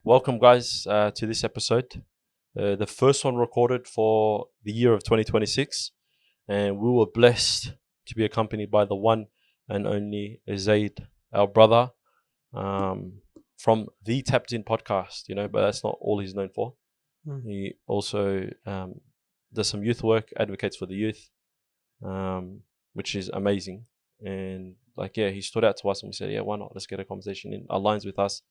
welcome guys to this episode. The first one recorded for the year of 2026. And we were blessed to be accompanied by the one and only Zayd, our brother, from the TappedIn podcast, but that's not all he's known for. He also does some youth work, advocates for the youth, which is amazing. And he stood out to us and we said, why not? Let's get a conversation in, aligns with us,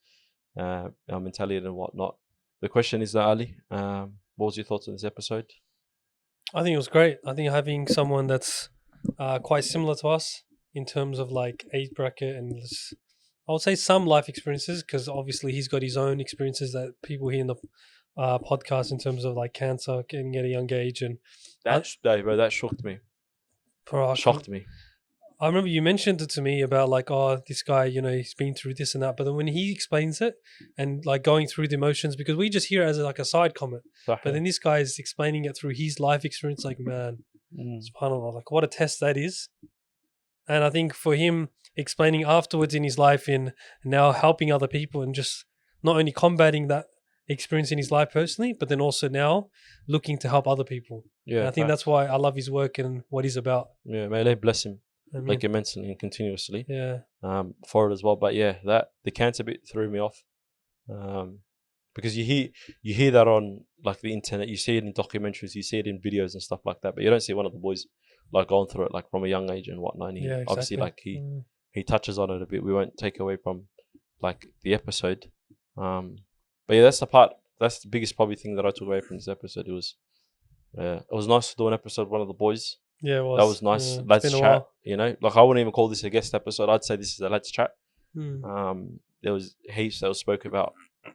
our mentality and whatnot. The question is, Ali, what was your thoughts on this episode? I think it was great. I think having someone that's quite similar to us in terms of age bracket and I would say some life experiences, because obviously he's got his own experiences that people hear in the podcast in terms of cancer, getting at a young age, and that shocked me. Shocked me. I remember you mentioned it to me about this guy, he's been through this and that. But then when he explains it and going through the emotions, because we just hear it as a side comment, but then this guy is explaining it through his life experience. SubhanAllah, what a test that is. And I think for him explaining afterwards in his life and now helping other people and just not only combating that experience in his life personally, but then also now looking to help other people. Yeah, and I think that's why I love his work and what he's about. Yeah, may Allah bless him. Immensely and continuously. Yeah. For it as well. But that the cancer bit threw me off. Because you hear that on the internet, you see it in documentaries, you see it in videos and stuff like that, but you don't see one of the boys going through it from a young age and whatnot. And exactly. Obviously he touches on it a bit. We won't take away from the episode. But that's the biggest probably thing that I took away from this episode. It was nice to do an episode with one of the boys. Yeah, it was. That was nice. Yeah, lads chat, I wouldn't even call this a guest episode. I'd say this is a lads chat. There was heaps that was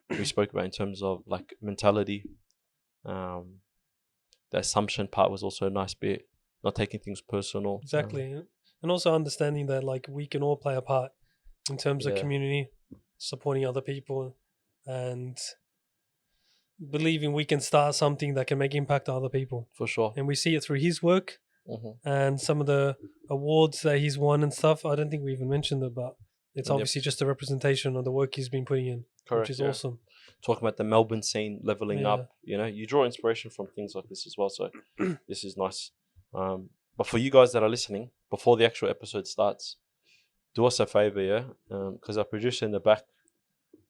we spoke about in terms of mentality. The assumption part was also a nice bit, not taking things personal. Exactly. And also understanding that we can all play a part in terms of community, supporting other people and believing we can start something that can make impact on other people. For sure. And we see it through his work. And some of the awards that he's won and stuff. I don't think we even mentioned it, but it's obviously just a representation of the work he's been putting in. Correct, which is awesome. Talking about the Melbourne scene leveling up, you draw inspiration from things like this as well. So this is nice. But for you guys that are listening, before the actual episode starts, do us a favor, because our producer in the back,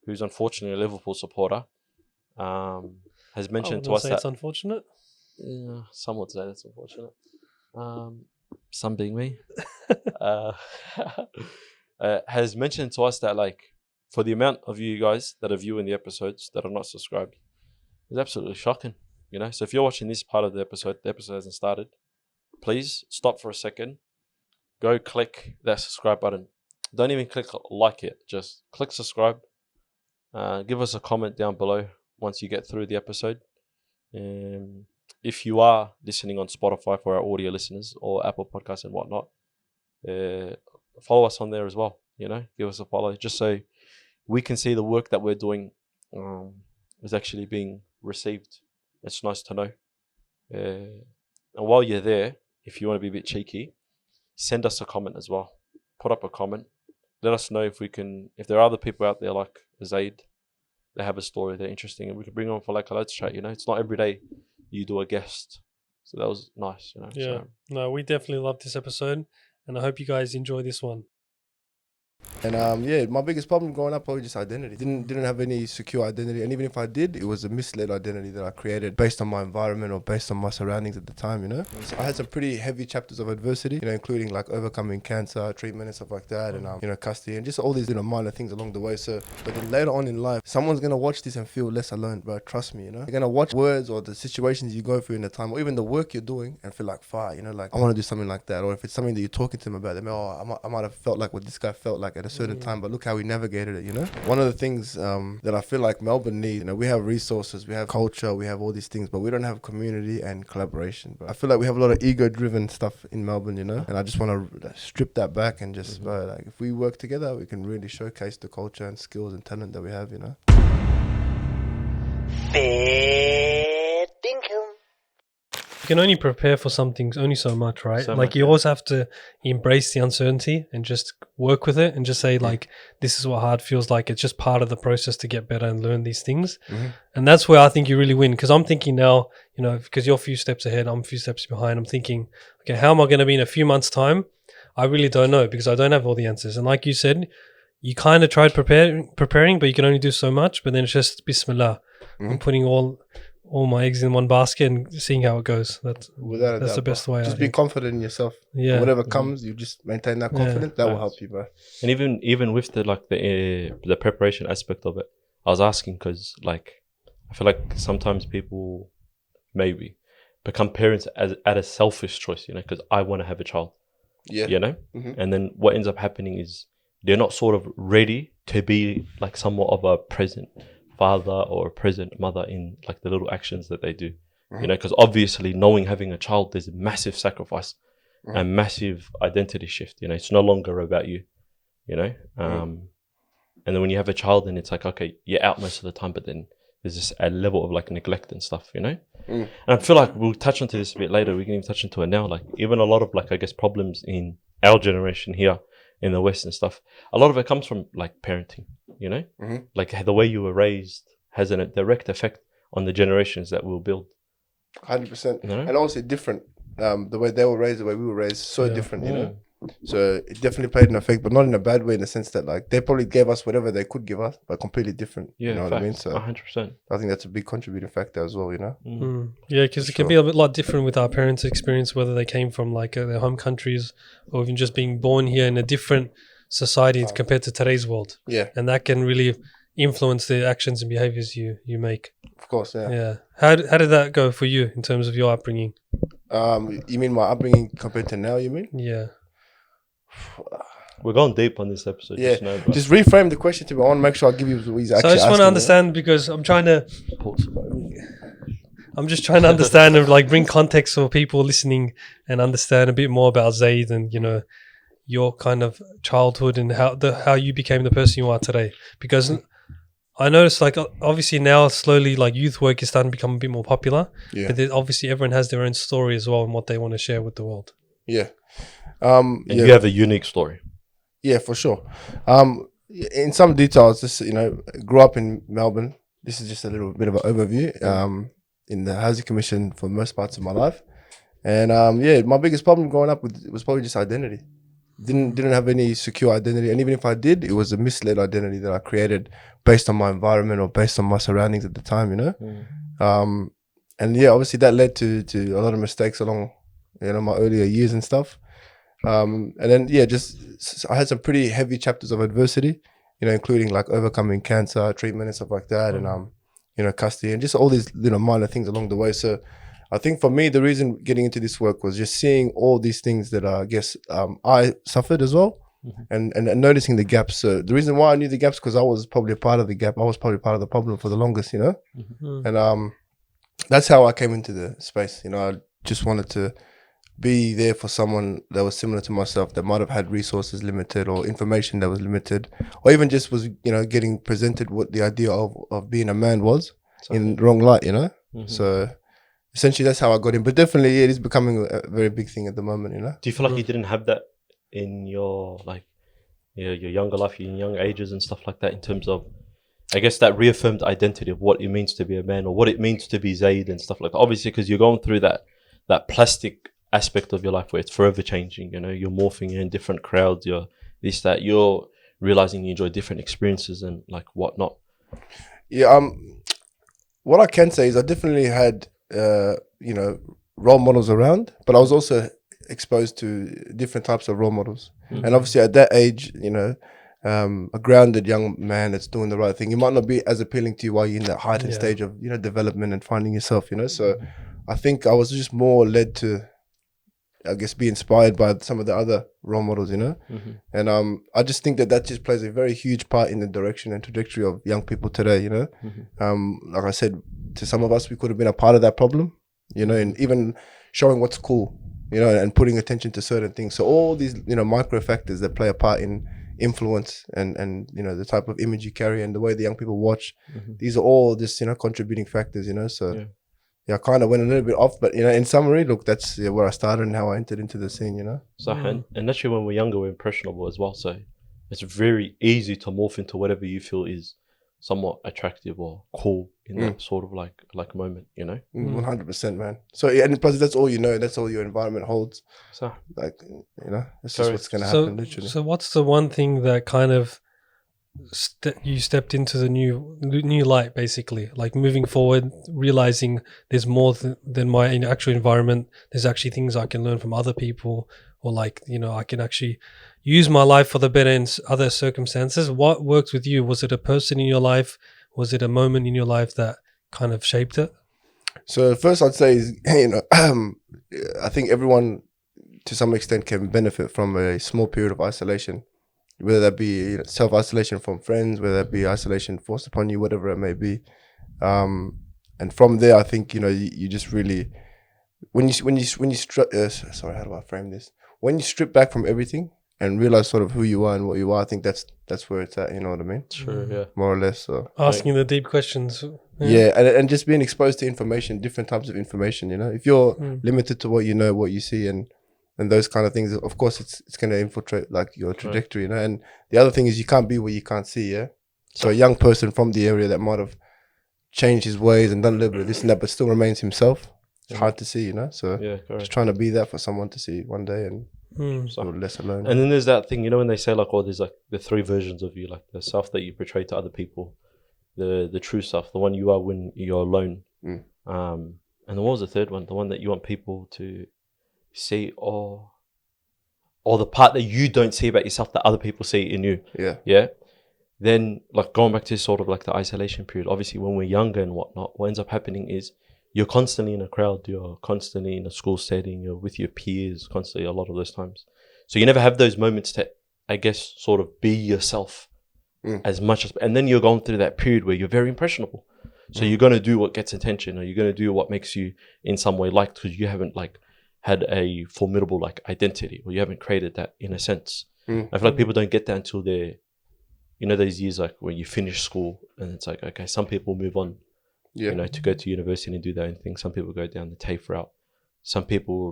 who's unfortunately a Liverpool supporter, has mentioned to us that it's unfortunate. Yeah, some would say that's unfortunate. Some being me, has mentioned to us that for the amount of you guys that are viewing the episodes that are not subscribed, it's absolutely shocking. So if you're watching this part of the episode hasn't started, please stop for a second, go click that subscribe button. Don't even click like it, just click subscribe. Give us a comment down below once you get through the episode. If you are listening on Spotify for our audio listeners or Apple Podcasts and whatnot, follow us on there as well. Give us a follow just so we can see the work that we're doing is actually being received. It's nice to know. And while you're there, if you want to be a bit cheeky, send us a comment as well. Put up a comment. Let us know if there are other people out there like Zayd, they have a story, they're interesting, and we can bring on for a let's chat. It's not every day you do a guest, so that was nice. Yeah, no, we definitely loved this episode, and I hope you guys enjoy this one. And my biggest problem growing up probably just identity. Didn't have any secure identity, and even if I did, it was a misled identity that I created based on my environment or based on my surroundings at the time. So I had some pretty heavy chapters of adversity, including overcoming cancer, treatment and stuff like that, and custody and just all these minor things along the way. So, but then later on in life, someone's gonna watch this and feel less alone, bro. Trust me, They're gonna watch words or the situations you go through in the time, or even the work you're doing, and feel I want to do something like that. Or if it's something that you're talking to them about, I might have felt like what this guy felt like at a certain time, but look how we navigated it. One of the things that I feel like Melbourne needs, we have resources, we have culture, we have all these things, but we don't have community and collaboration. But I feel like we have a lot of ego-driven stuff in Melbourne, and I just want to strip that back and just if we work together, we can really showcase the culture and skills and talent that we have. Fair dinkum. You can only prepare for something only so much, right? So like much, you yeah. always have to embrace the uncertainty and just work with it and just say like, this is what hard feels like. It's just part of the process to get better and learn these things. And that's where I think you really win. Because I'm thinking now, you know, because you're a few steps ahead, I'm a few steps behind. I'm thinking, okay, how am I going to be in a few months' time? I really don't know because I don't have all the answers. And like you said, you kind of tried preparing, but you can only do so much. But then it's just Bismillah. I'm putting all my eggs in one basket and seeing how it goes. That's the best way. Just be confident in yourself. Yeah. And whatever comes, you just maintain that confidence. That will help you, bro. And even with the preparation aspect of it, I was asking because like I feel like sometimes people maybe become parents at a selfish choice, you know, because I want to have a child. Yeah. You know, and then what ends up happening is they're not sort of ready to be like somewhat of a present father or a present mother in like the little actions that they do. You know, because obviously knowing having a child, there's a massive sacrifice and massive identity shift. You know, it's no longer about you. You know, and then when you have a child, then it's like, okay, you're out most of the time, but then there's just a level of like neglect and stuff, you know? And I feel like we'll touch onto this a bit later. We can even touch into it now. Like even a lot of like, I guess, problems in our generation here in the West and stuff, a lot of it comes from like parenting, you know? Like the way you were raised has a direct effect on the generations that we'll build. 100%. You know? And also different. The way they were raised, the way we were raised, so different, you know? So it definitely played an effect, but not in a bad way, in the sense that like they probably gave us whatever they could give us, but completely different. Yeah, you know what I mean? So 100%. I think that's a big contributing factor as well, you know? Yeah, because it can be a lot different with our parents' experience, whether they came from like their home countries or even just being born here in a different society compared to today's world. Yeah. And that can really influence the actions and behaviors you make. Of course, yeah. Yeah. How did that go for you in terms of your upbringing? You mean my upbringing compared to now, you mean? Yeah. We're going deep on this episode. Yeah. Just, just reframe the question to me. I want to make sure I give you what he's actually So I just want to understand because I'm just trying to understand and like bring context for people listening and understand a bit more about Zayd and, you know, your kind of childhood and how you became the person you are today. Because I noticed like obviously now slowly like youth work is starting to become a bit more popular. Yeah. But obviously everyone has their own story as well and what they want to share with the world. Yeah. and you have a unique story. Yeah, for sure. In some details, just, you know, grew up in Melbourne. This is just a little bit of an overview. In the Housing Commission for most parts of my life. And yeah, my biggest problem growing up was probably just identity. Didn't have any secure identity, and even if I did, it was a misled identity that I created based on my environment or based on my surroundings at the time, you know. And yeah, obviously that led to a lot of mistakes along, you know, my earlier years and stuff. And then yeah, just I had some pretty heavy chapters of adversity, you know, including like overcoming cancer treatment and stuff like that, and you know, custody and just all these, you know, minor things along the way. So I think for me, the reason getting into this work was just seeing all these things that I guess I suffered as well, and noticing the gaps. So the reason why I knew the gaps, because I was probably a part of the gap. I was probably part of the problem for the longest, you know. And that's how I came into the space. You know, I just wanted to be there for someone that was similar to myself, that might have had resources limited or information that was limited, or even just was, you know, getting presented what the idea of being a man was in the wrong light, you know. So essentially that's how I got in, but definitely it is becoming a very big thing at the moment, you know. Do you feel like you didn't have that in your like your younger life, your young ages and stuff like that, in terms of, I guess, that reaffirmed identity of what it means to be a man or what it means to be Zayd and stuff like that? Obviously, because you're going through that plastic aspect of your life where it's forever changing, you know, you're morphing in different crowds, you're this, that, you're realizing you enjoy different experiences and like whatnot. Yeah, what I can say is I definitely had you know, role models around, but I was also exposed to different types of role models. And obviously at that age, you know, a grounded young man that's doing the right thing, it might not be as appealing to you while you're in that heightened stage of, you know, development and finding yourself, you know. So I think I was just more led to, I guess, be inspired by some of the other role models, you know. And I just think that just plays a very huge part in the direction and trajectory of young people today, you know. Like I said, to some of us, we could have been a part of that problem, you know, and even showing what's cool, you know, and putting attention to certain things. So all these, you know, micro factors that play a part in influence and you know, the type of image you carry and the way the young people watch, these are all just, you know, contributing factors, you know. So I kind of went a little bit off, but in summary, look, that's where I started and how I entered into the scene. So and actually, when we're younger, we're impressionable as well. So it's very easy to morph into whatever you feel is somewhat attractive or cool in that sort of like moment, 100%, man. So and plus, that's all that's all your environment holds. So that's just what's gonna happen, literally. So what's the one thing that kind of you stepped into the new light, basically, like moving forward, realizing there's more than my actual environment, there's actually things I can learn from other people, or I can actually use my life for the better in other circumstances? What worked with you? Was it a person in your life? Was it a moment in your life that kind of shaped it? So first I'd say is, I think everyone to some extent can benefit from a small period of isolation, whether that be self-isolation from friends, whether that be isolation forced upon you, whatever it may be. And from there, I think, you just really, when you sorry, how do I frame this? When you strip back from everything and realize sort of who you are and what you are, I think that's where it's at, you know what I mean? Sure, yeah. More or less. So asking the deep questions. Yeah, and just being exposed to information, different types of information, If you're limited to what you know, what you see, and those kind of things, of course, it's going to infiltrate like your trajectory, And the other thing is you can't be where you can't see, yeah? So a young person from the area that might have changed his ways and done a little bit of this and that, but still remains himself, it's hard to see, So just trying to be that for someone to see one day and less alone. And then there's that thing, when they say there's like the three versions of you, like the self that you portray to other people, the true self, the one you are when you're alone. And what was the third one? The one that you want people to see, or the part that you don't see about yourself that other people see in you. Yeah. Then going back to sort of like the isolation period, obviously when we're younger and whatnot, what ends up happening is you're constantly in a crowd, you're constantly in a school setting, you're with your peers constantly a lot of those times. So you never have those moments to, I guess, sort of be yourself as much as, and then you're going through that period where you're very impressionable. So you're going to do what gets attention, or you're going to do what makes you in some way liked, because you haven't had a formidable identity, or you haven't created that in a sense. I feel like people don't get that until they're, those years when you finish school and it's okay, some people move on, to go to university and do their own thing. Some people go down the TAFE route. Some people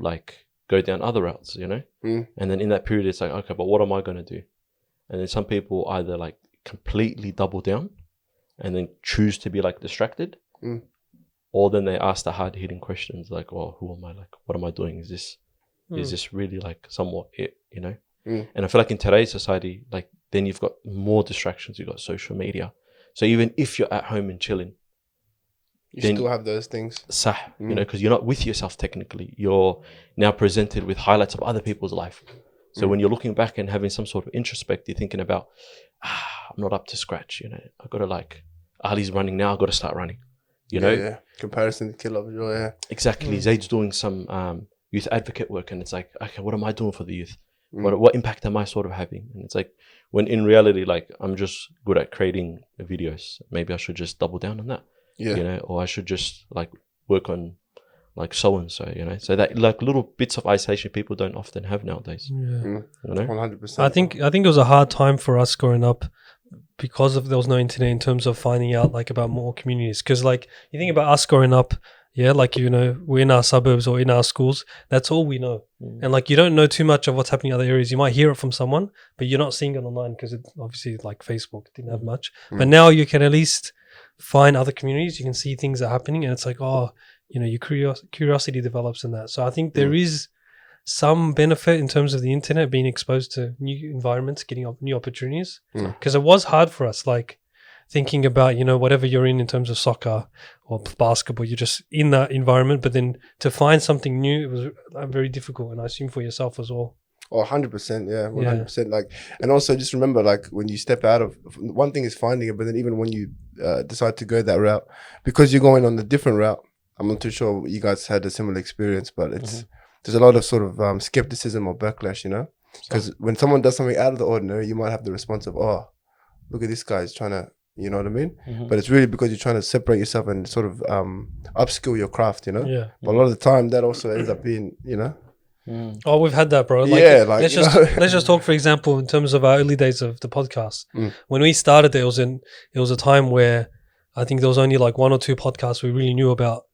go down other routes, And then in that period, it's okay, but what am I going to do? And then some people either completely double down and then choose to be distracted, or then they ask the hard hitting questions who am I? What am I doing? Is this really somewhat it, And I feel like in today's society, then you've got more distractions. You've got social media. So even if you're at home and chilling, you still have those things. Because you're not with yourself technically. You're now presented with highlights of other people's life. So when you're looking back and having some sort of introspect, you're thinking about, I'm not up to scratch. I got to Ali's running now. I got to start running. Yeah. Comparison killer. Yeah. Exactly. Zayd's doing some youth advocate work, and it's okay, what am I doing for the youth? What impact am I sort of having? And it's when in reality, I'm just good at creating videos. Maybe I should just double down on that. Yeah. Or I should just work on so and so. So that little bits of isolation people don't often have nowadays. Yeah. 100%. I think it was a hard time for us growing up, because there was no internet, in terms of finding out about more communities. Because you think about us growing up, we're in our suburbs or in our schools, that's all we know. And you don't know too much of what's happening in other areas. You might hear it from someone, but you're not seeing it online, because it obviously Facebook didn't have much. But now you can at least find other communities, you can see things that are happening, and it's your curiosity develops in that. So I think there is some benefit in terms of the internet, being exposed to new environments, getting new opportunities, because it was hard for us, thinking about whatever you're in terms of soccer or basketball, you're just in that environment, but then to find something new, it was very difficult, and I assume for yourself as well. Oh, 100%, yeah, 100%. And also just remember, when you step out of, one thing is finding it, but then even when you decide to go that route, because you're going on a different route, I'm not too sure you guys had a similar experience, but it's there's a lot of sort of skepticism or backlash, because when someone does something out of the ordinary, you might have the response of, oh, look at this guy, he's trying to, you know what I mean? But it's really because you're trying to separate yourself and sort of upskill your craft, But a lot of the time that also ends up being, Oh, we've had that, bro. Let's just talk, for example, in terms of our early days of the podcast. When we started, it was a time where I think there was only one or two podcasts we really knew about.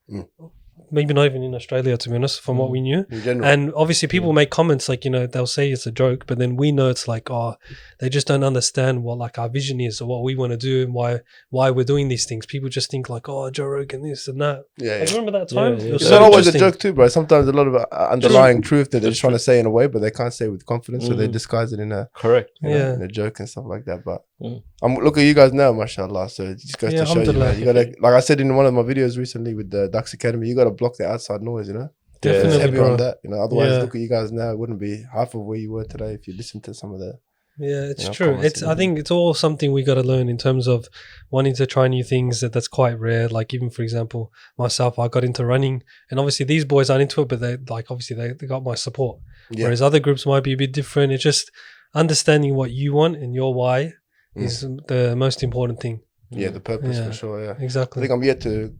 maybe not even in Australia, to be honest, from what we knew. In general. And obviously people make comments like, you know, they'll say it's a joke, but then we know it's like, oh, they just don't understand what like our vision is or what we want to do and why we're doing these things. People just think like, oh, Joe Rogan, this and that. Yeah. Like, remember that time? Yeah, yeah. It was It's so not always a interesting. joke too, bro. Sometimes a lot of underlying truth that they're just trying to say in a way, but they can't say it with confidence, so they disguise it in a Correct. you know, Yeah. in a joke and stuff like that. But Mm. look at you guys now, mashallah. So it just goes Yeah, to show you, alhamdulillah. man, you gotta, like I said in one of my videos recently with the Ducks Academy, you gotta block the outside noise, you know. Definitely, It's heavy bro. on that, you know. Otherwise, Yeah. look at you guys now. It wouldn't be half of where you were today if you listened to some of the. Yeah, it's you know, true. comments I think it's all something we got to learn in terms of wanting to try new things that's quite rare. Like even for example, myself, I got into running, and obviously these boys aren't into it, but they like obviously they got my support. Yeah. Whereas other groups might be a bit different. It's just understanding what you want and your why is the most important thing. Yeah, the purpose Yeah. for sure. Yeah, I Exactly. think I'm yet to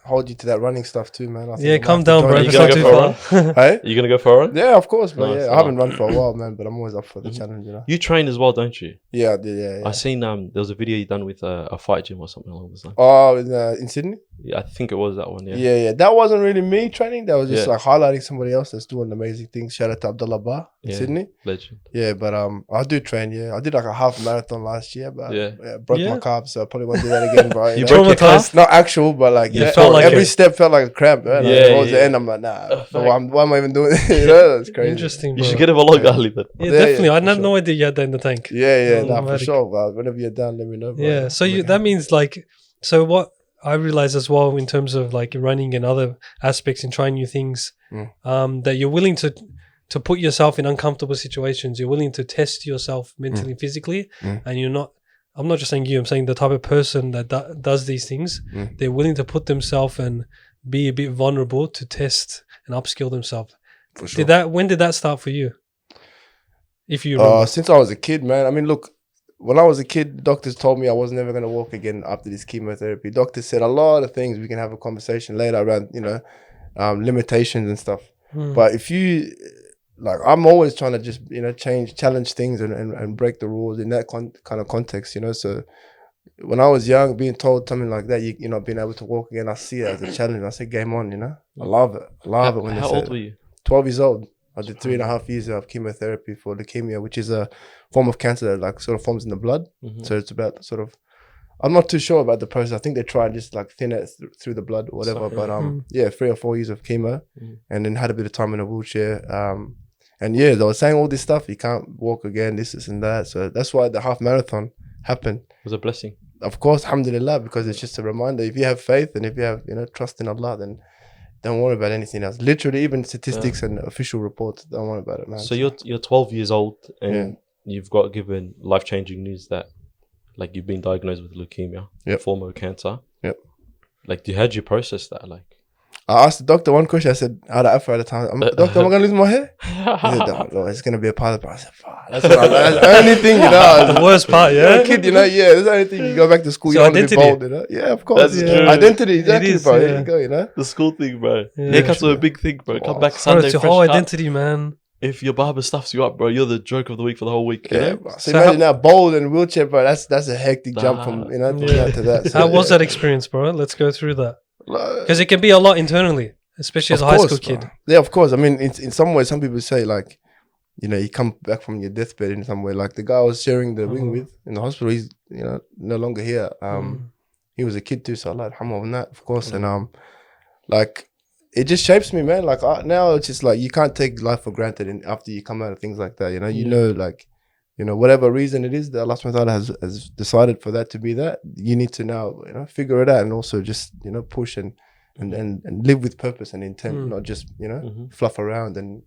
hold you to that running stuff too, man. I think Yeah, I might calm have to down, join bro. you If You it's gonna not go too for a far. Hey? Are you gonna go for a run? Yeah, of course, but Nice. yeah, I haven't run for a while, man. But I'm always up for the challenge, you know. You train as well, don't you? Yeah, I did, yeah. I seen there was a video you done with a fight gym or something along those lines. Oh, in Sydney. Yeah, I think it was that one. Yeah. Yeah. That wasn't really me training. That was just Yeah. like highlighting somebody else that's doing amazing things. Shout out to Abdullah Ba in Yeah. Sydney. Legend. Yeah, but I do train. Yeah, I did like a half marathon last year, but Yeah. broke Yeah. my calves, so I probably won't do that again, bro. You know? broke your Traumatized. calf? Not actual, but like You yeah, felt like every it. step felt like a cramp. Right? Like, Yeah, towards the yeah. end, I'm like, nah. Oh, So why am I even doing it? You know, that's crazy. Interesting, You bro. should get him a log early then. Yeah, Yeah, definitely. yeah, I for had sure. no idea you had that in the tank. Yeah, Oh, nah, for dramatic. sure. Whenever you're done, let me know. Bro. Yeah. So Like, that means like, so what I realized as well in terms of like running and other aspects and trying new things, that you're willing to put yourself in uncomfortable situations. You're willing to test yourself mentally, physically, and you're not. I'm not just saying you. I'm saying the type of person that does these things. They're willing to put themselves and be a bit vulnerable to test and upskill themselves. for sure. When did that start for you? If you remember. Since I was a kid, man. I mean, look, when I was a kid, doctors told me I was never going to walk again after this chemotherapy. Doctors said a lot of things. We can have a conversation later around, you know, limitations and stuff. But if you, like, I'm always trying to just, you know, challenge things and break the rules in that kind of context, you know. So when I was young, being told something like that, you know, being able to walk again, I see it as a challenge. I say, game on, you know. I love it. I love it when they How say old that. were you? 12 years old. I did 3.5 years of chemotherapy for leukemia, which is a form of cancer that like sort of forms in the blood. So it's about sort of, I'm not too sure about the process. I think they try and just like thin it through the blood or whatever. But yeah, 3 or 4 years of chemo, and then had a bit of time in a wheelchair. And yeah, they were saying all this stuff. You can't walk again, this and that. So that's why the half marathon happened. It was a blessing. Of course, alhamdulillah, because it's just a reminder. If you have faith and if you have, you know, trust in Allah, then don't worry about anything else. Literally, even statistics and official reports, don't worry about it, man. So you're 12 years old and you've got given life-changing news that like you've been diagnosed with leukemia, a form of cancer. Yep. Like, how do you process that? Like, I asked the doctor one question. I said, out of Afro at the time, doctor, am I going to lose my hair? He said, no, it's going to be a part of it. I said, fuck, that's the only thing, you know. The worst part, You're yeah. a kid, you know, yeah, that's the only thing. You go back to school, So you want to be identity. bold, you know. Yeah, of course. That's true. Identity, exactly, is, bro. yeah. Here you go, you know. the school thing, bro. Yeah. Haircuts are a big thing, bro. Come back Bro, Sunday, it's your fresh whole cut. identity, man. If your barber stuffs you up, bro, you're the joke of the week for the whole week. You Yeah, know? bro. So So imagine now, bold and wheelchair, bro. That's a hectic jump Nah. from, you know, from Yeah. that to that. So, How was yeah. that experience, bro? Let's go through that. Like, Because it can be a lot internally, especially as a of high course, school bro. kid. Yeah, of course. I mean, in some ways, some people say like, you know, you come back from your deathbed in some way. Like the guy I was sharing the wing with in the hospital, he's, you know, no longer here. He was a kid too, so Allah yarhamah on that, of course. And like, it just shapes me, man. Like now, it's just like you can't take life for granted. And after you come out of things like that, you know, you know, like, you know, whatever reason it is that Allah subhanahu wa ta'ala has decided for that to be that, you need to now, you know, figure it out and also just, you know, push and live with purpose and intent, not just, you know, fluff around and,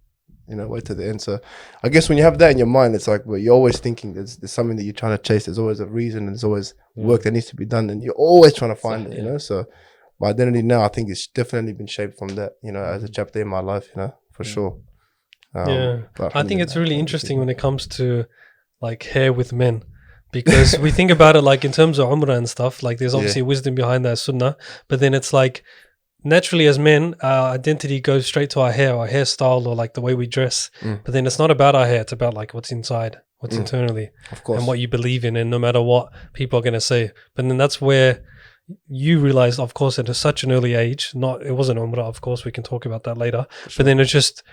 you know, wait to the end. So I guess when you have that in your mind, it's like, well, you're always thinking there's something that you're trying to chase. There's always a reason and there's always work that needs to be done. And you're always trying to find it, you know? So my identity now, I think it's definitely been shaped from that, you know, as a chapter in my life, you know, for sure. But I think it's really interesting when it comes to like hair with men. Because we think about it like in terms of Umrah and stuff, like there's obviously wisdom behind that sunnah, but then it's like naturally as men, our identity goes straight to our hairstyle or like the way we dress. But then it's not about our hair, it's about like what's inside, what's internally, of course. and what you believe in, and no matter what people are going to say. But then that's where you realized, of course, at such an early age, it wasn't Umrah, of course, we can talk about that later, but then it's just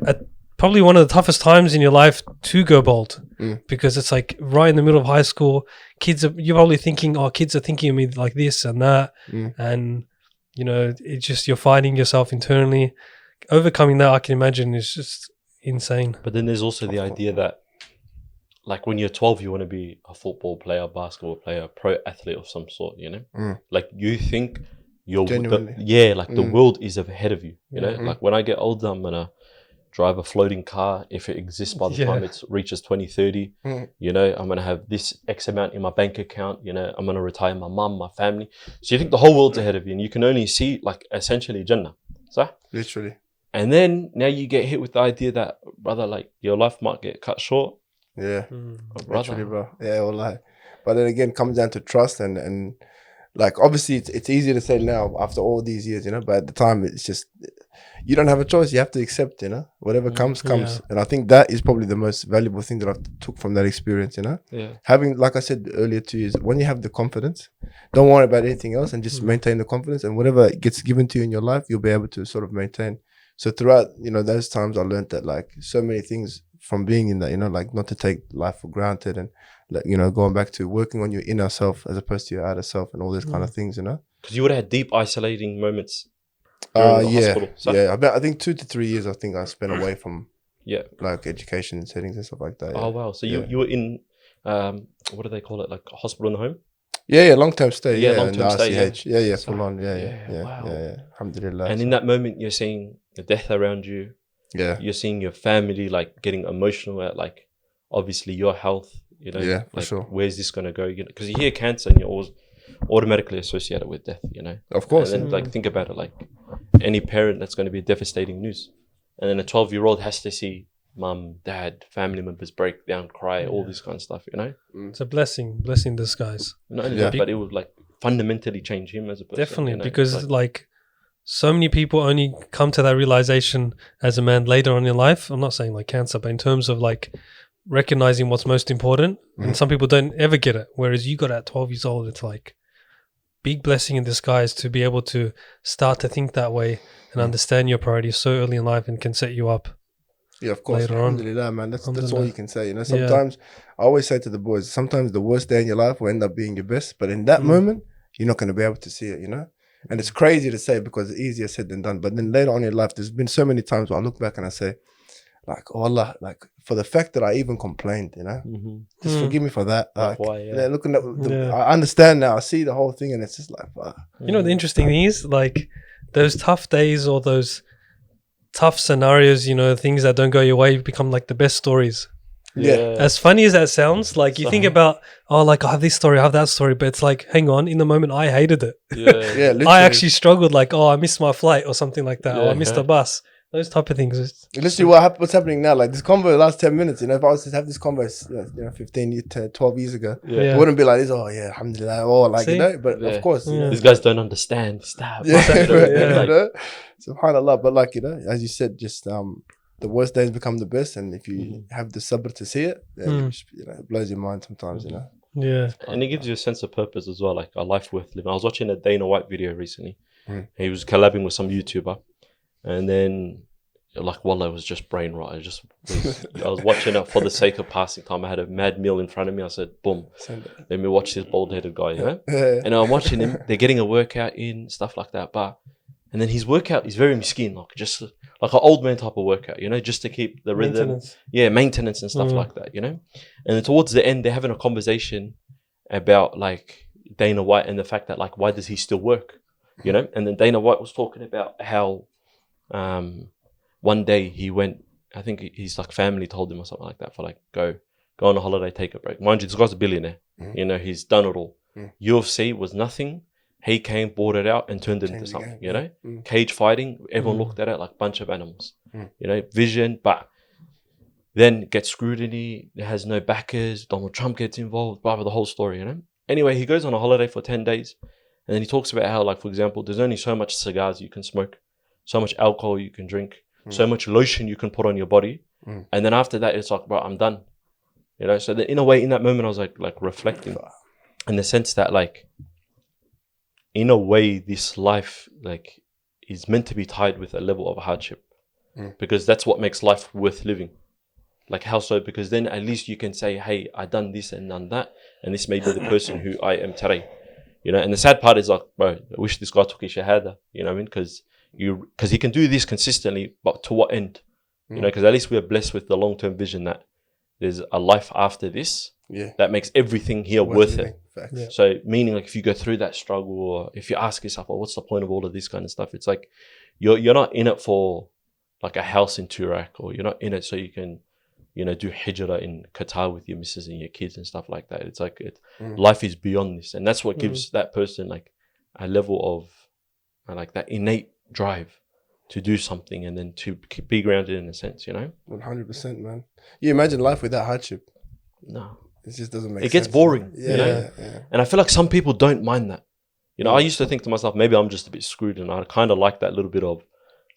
at probably one of the toughest times in your life to go bold, because it's like right in the middle of high school, you're probably thinking, kids are thinking of me like this and that, and you know, it's just, you're fighting yourself internally. Overcoming that, I can imagine, is just insane. But then there's also the idea that, like, when you're 12, you want to be a football player, basketball player, pro athlete of some sort, you know? Like, you think the world is ahead of you, you know? Like, when I get older, I'm going to drive a floating car, if it exists by the time it reaches 2030, you know? I'm going to have this X amount in my bank account, you know? I'm going to retire my mum, my family. So you think the whole world's ahead of you, and you can only see, like, essentially Jannah. So? Literally. And then now you get hit with the idea that, brother, like, your life might get cut short. Yeah, literally, bro. Yeah, wallahi. But then again, it comes down to trust and like, obviously it's easy to say now after all these years, you know, but at the time it's just, you don't have a choice. You have to accept, you know, whatever comes. And I think that is probably the most valuable thing that I took from that experience, you know. Having, like I said earlier to you, is when you have the confidence, don't worry about anything else and just maintain the confidence, and whatever gets given to you in your life, you'll be able to sort of maintain. So throughout, you know, those times, I learned that, like, so many things from being in that, you know, like, not to take life for granted, and, like, you know, going back to working on your inner self as opposed to your outer self, and all those kind of things, you know. Because you would have had deep isolating moments during the hospital. So. I think 2 to 3 years, I think I spent away from like education settings and stuff like that. Oh wow! So you were in what do they call it? Like a hospital in the home? Yeah, long-term stay. Long-term stay. Yeah, full on. Yeah. Alhamdulillah. And in that moment, you're seeing the death around you. Yeah. You're seeing your family, like, getting emotional at, like, obviously your health. You know. Yeah, for like, sure. Where's this gonna go? You know, because you hear cancer and you're always automatically associated with death. You know. Of course. And then, like, think about it. Like, any parent, that's going to be devastating news. And then a 12-year-old has to see mum, dad, family members break down, cry, all this kind of stuff, you know? It's a blessing in disguise. Not only that, but it would, like, fundamentally change him as a person. Definitely, you know? because like so many people only come to that realization as a man later on in life. I'm not saying like cancer, but in terms of like recognizing what's most important. And some people don't ever get it. Whereas you got at 12 years old, it's like big blessing in disguise to be able to start to think that way and understand your priorities so early in life, and can set you up. Yeah, of course. Later on. Alhamdulillah, man. That's all you can say. You know, sometimes I always say to the boys, sometimes the worst day in your life will end up being your best, but in that moment, you're not going to be able to see it, you know? And it's crazy to say because it's easier said than done. But then later on in life, there's been so many times where I look back and I say, like, oh Allah, like, for the fact that I even complained, you know, just forgive me for that. Like, looking at I understand now. I see the whole thing, and it's just like, you know, the interesting thing is, like, those tough days or those tough scenarios, you know, things that don't go your way become like the best stories. Yeah. As funny as that sounds, like, you think about, oh, like, I have this story, I have that story, but it's like, hang on, in the moment I hated it. Literally. I actually struggled, like, oh, I missed my flight or something like that, or I missed the bus. Those type of things. Literally, what's happening now? Like, this convo the last 10 minutes, you know, if I was to have this convo, 12 years ago, it wouldn't be like this, oh yeah, alhamdulillah, or like, you know, but of course. You know, these guys don't understand. Stop. You know? SubhanAllah, but like, you know, as you said, just the worst days become the best, and if you have the sabr to see it, then you know, it blows your mind sometimes, you know. Yeah. And it gives you a sense of purpose as well, like a life worth living. I was watching a Dana White video recently. He was collabing with some YouTuber. And then, like, wallah, it was just brain rot. I was watching it for the sake of passing time. I had a mad meal in front of me. I said, boom, let me watch this bald-headed guy, you know? And I'm watching him. They're getting a workout in, stuff like that. And then his workout is very miskin, like, just like an old man type of workout, you know, just to keep the rhythm. Maintenance. Yeah, maintenance and stuff like that, you know? And then towards the end, they're having a conversation about, like, Dana White and the fact that, like, why does he still work, you know? And then Dana White was talking about how one day he went, I think his like family told him or something like that, for like, go on a holiday, take a break. Mind you, this guy's a billionaire. You know, he's done it all. UFC was nothing. He came, bought it out, and turned it into something, you know? Cage fighting, everyone looked at it like a bunch of animals. You know, vision, but then gets scrutiny, it has no backers, Donald Trump gets involved, blah, blah, the whole story, you know? Anyway, he goes on a holiday for 10 days, and then he talks about how, like, for example, there's only so much cigars you can smoke, so much alcohol you can drink, so much lotion you can put on your body. And then after that, it's like, bro, I'm done. You know, so in a way, in that moment, I was like reflecting in the sense that, like, in a way, this life like is meant to be tied with a level of hardship, because that's what makes life worth living. Like how so? Because then at least you can say, hey, I done this and done that, and this may be the person who I am today. You know, and the sad part is like, bro, I wish this guy took his shahada, you know what I mean? Because he can do this consistently, but to what end? You know, because at least we are blessed with the long-term vision that there's a life after this that makes everything here worth it. Yeah. So meaning like if you go through that struggle, or if you ask yourself, well, what's the point of all of this kind of stuff? It's like you're not in it for like a house in Turak, or you're not in it so you can, you know, do hijrah in Qatar with your missus and your kids and stuff like that. It's like life is beyond this, and that's what gives that person like a level of like that innate drive to do something and then to be grounded in a sense, you know. 100%, man. You imagine life without hardship? No, it just doesn't make sense. It gets boring, Yeah, you know. yeah. And I feel like some people don't mind that. You know, I used to think to myself, maybe I'm just a bit screwed, and I kind of like that little bit of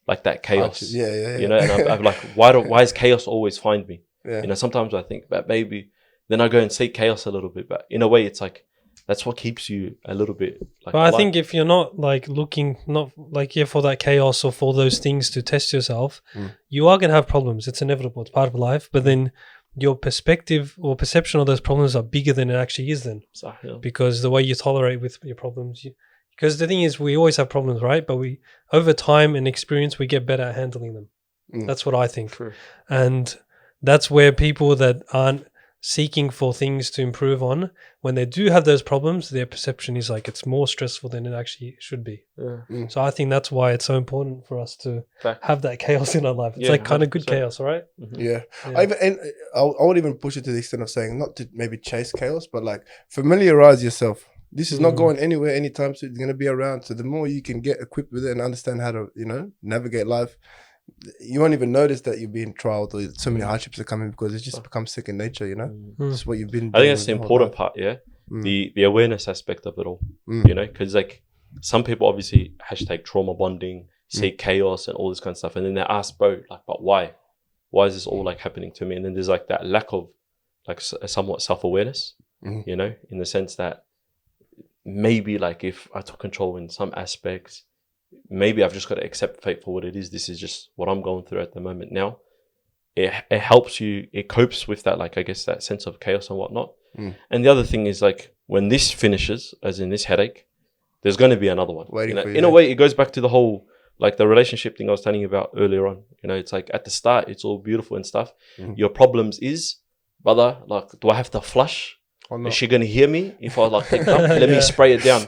like that chaos. Yeah. You know, and I'm like, why does chaos always find me? Yeah. You know, sometimes I think that maybe then I go and seek chaos a little bit, but in a way, it's like that's what keeps you a little bit like. But I think if you're not like looking, not like for that chaos or for those things to test yourself, you are gonna have problems. It's inevitable. It's part of life. But then your perspective or perception of those problems are bigger than it actually is. Then because the way you tolerate with your problems, because the thing is, we always have problems, right? But we over time and experience, we get better at handling them. That's what I think. True. And that's where people that aren't seeking for things to improve on, when they do have those problems, their perception is like it's more stressful than it actually should be. So I think that's why it's so important for us to have that chaos in our life. It's like kind of good chaos, right? Yeah. I would even push it to the extent of saying not to maybe chase chaos, but like familiarize yourself. This is not going anywhere anytime soon. It's going to be around. So the more you can get equipped with it and understand how to, you know, navigate life, you won't even notice that you're being trialed or so many hardships are coming, because it's just become second nature, you know. It's what you've been doing. I think that's the important part, the awareness aspect of it all, you know, because like some people obviously #trauma bonding, see chaos and all this kind of stuff, and then they ask, bro, like, but why is this all like happening to me? And then there's like that lack of like a somewhat self-awareness, you know, in the sense that maybe like if I took control in some aspects, maybe I've just got to accept fate for what it is. This is just what I'm going through at the moment now. It helps you, it copes with that, like I guess that sense of chaos and whatnot. And the other thing is like when this finishes, as in this headache, there's going to be another one. Waiting for you, in a way, it goes back to the whole like the relationship thing I was telling you about earlier on. You know, it's like at the start, it's all beautiful and stuff. Your problems is, brother, like, do I have to flush? Is she going to hear me if I like take it up? Let me spray it down.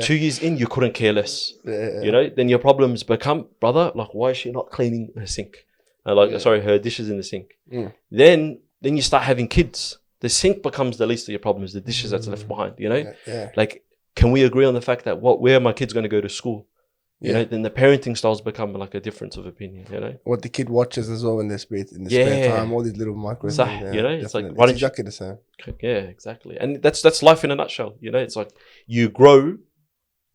2 years in, you couldn't care less. You know, then your problems become, brother, like, why is she not cleaning her sink? Her dishes in the sink. Then you start having kids. The sink becomes the least of your problems. The dishes that's left behind. You know, like, can we agree on the fact that where are my kids going to go to school? You know, then the parenting styles become like a difference of opinion, you know. What the kid watches as well in their spare time, all these little micro things. You know, it's like it's exactly the same. Yeah, exactly. And that's life in a nutshell, you know. It's like you grow,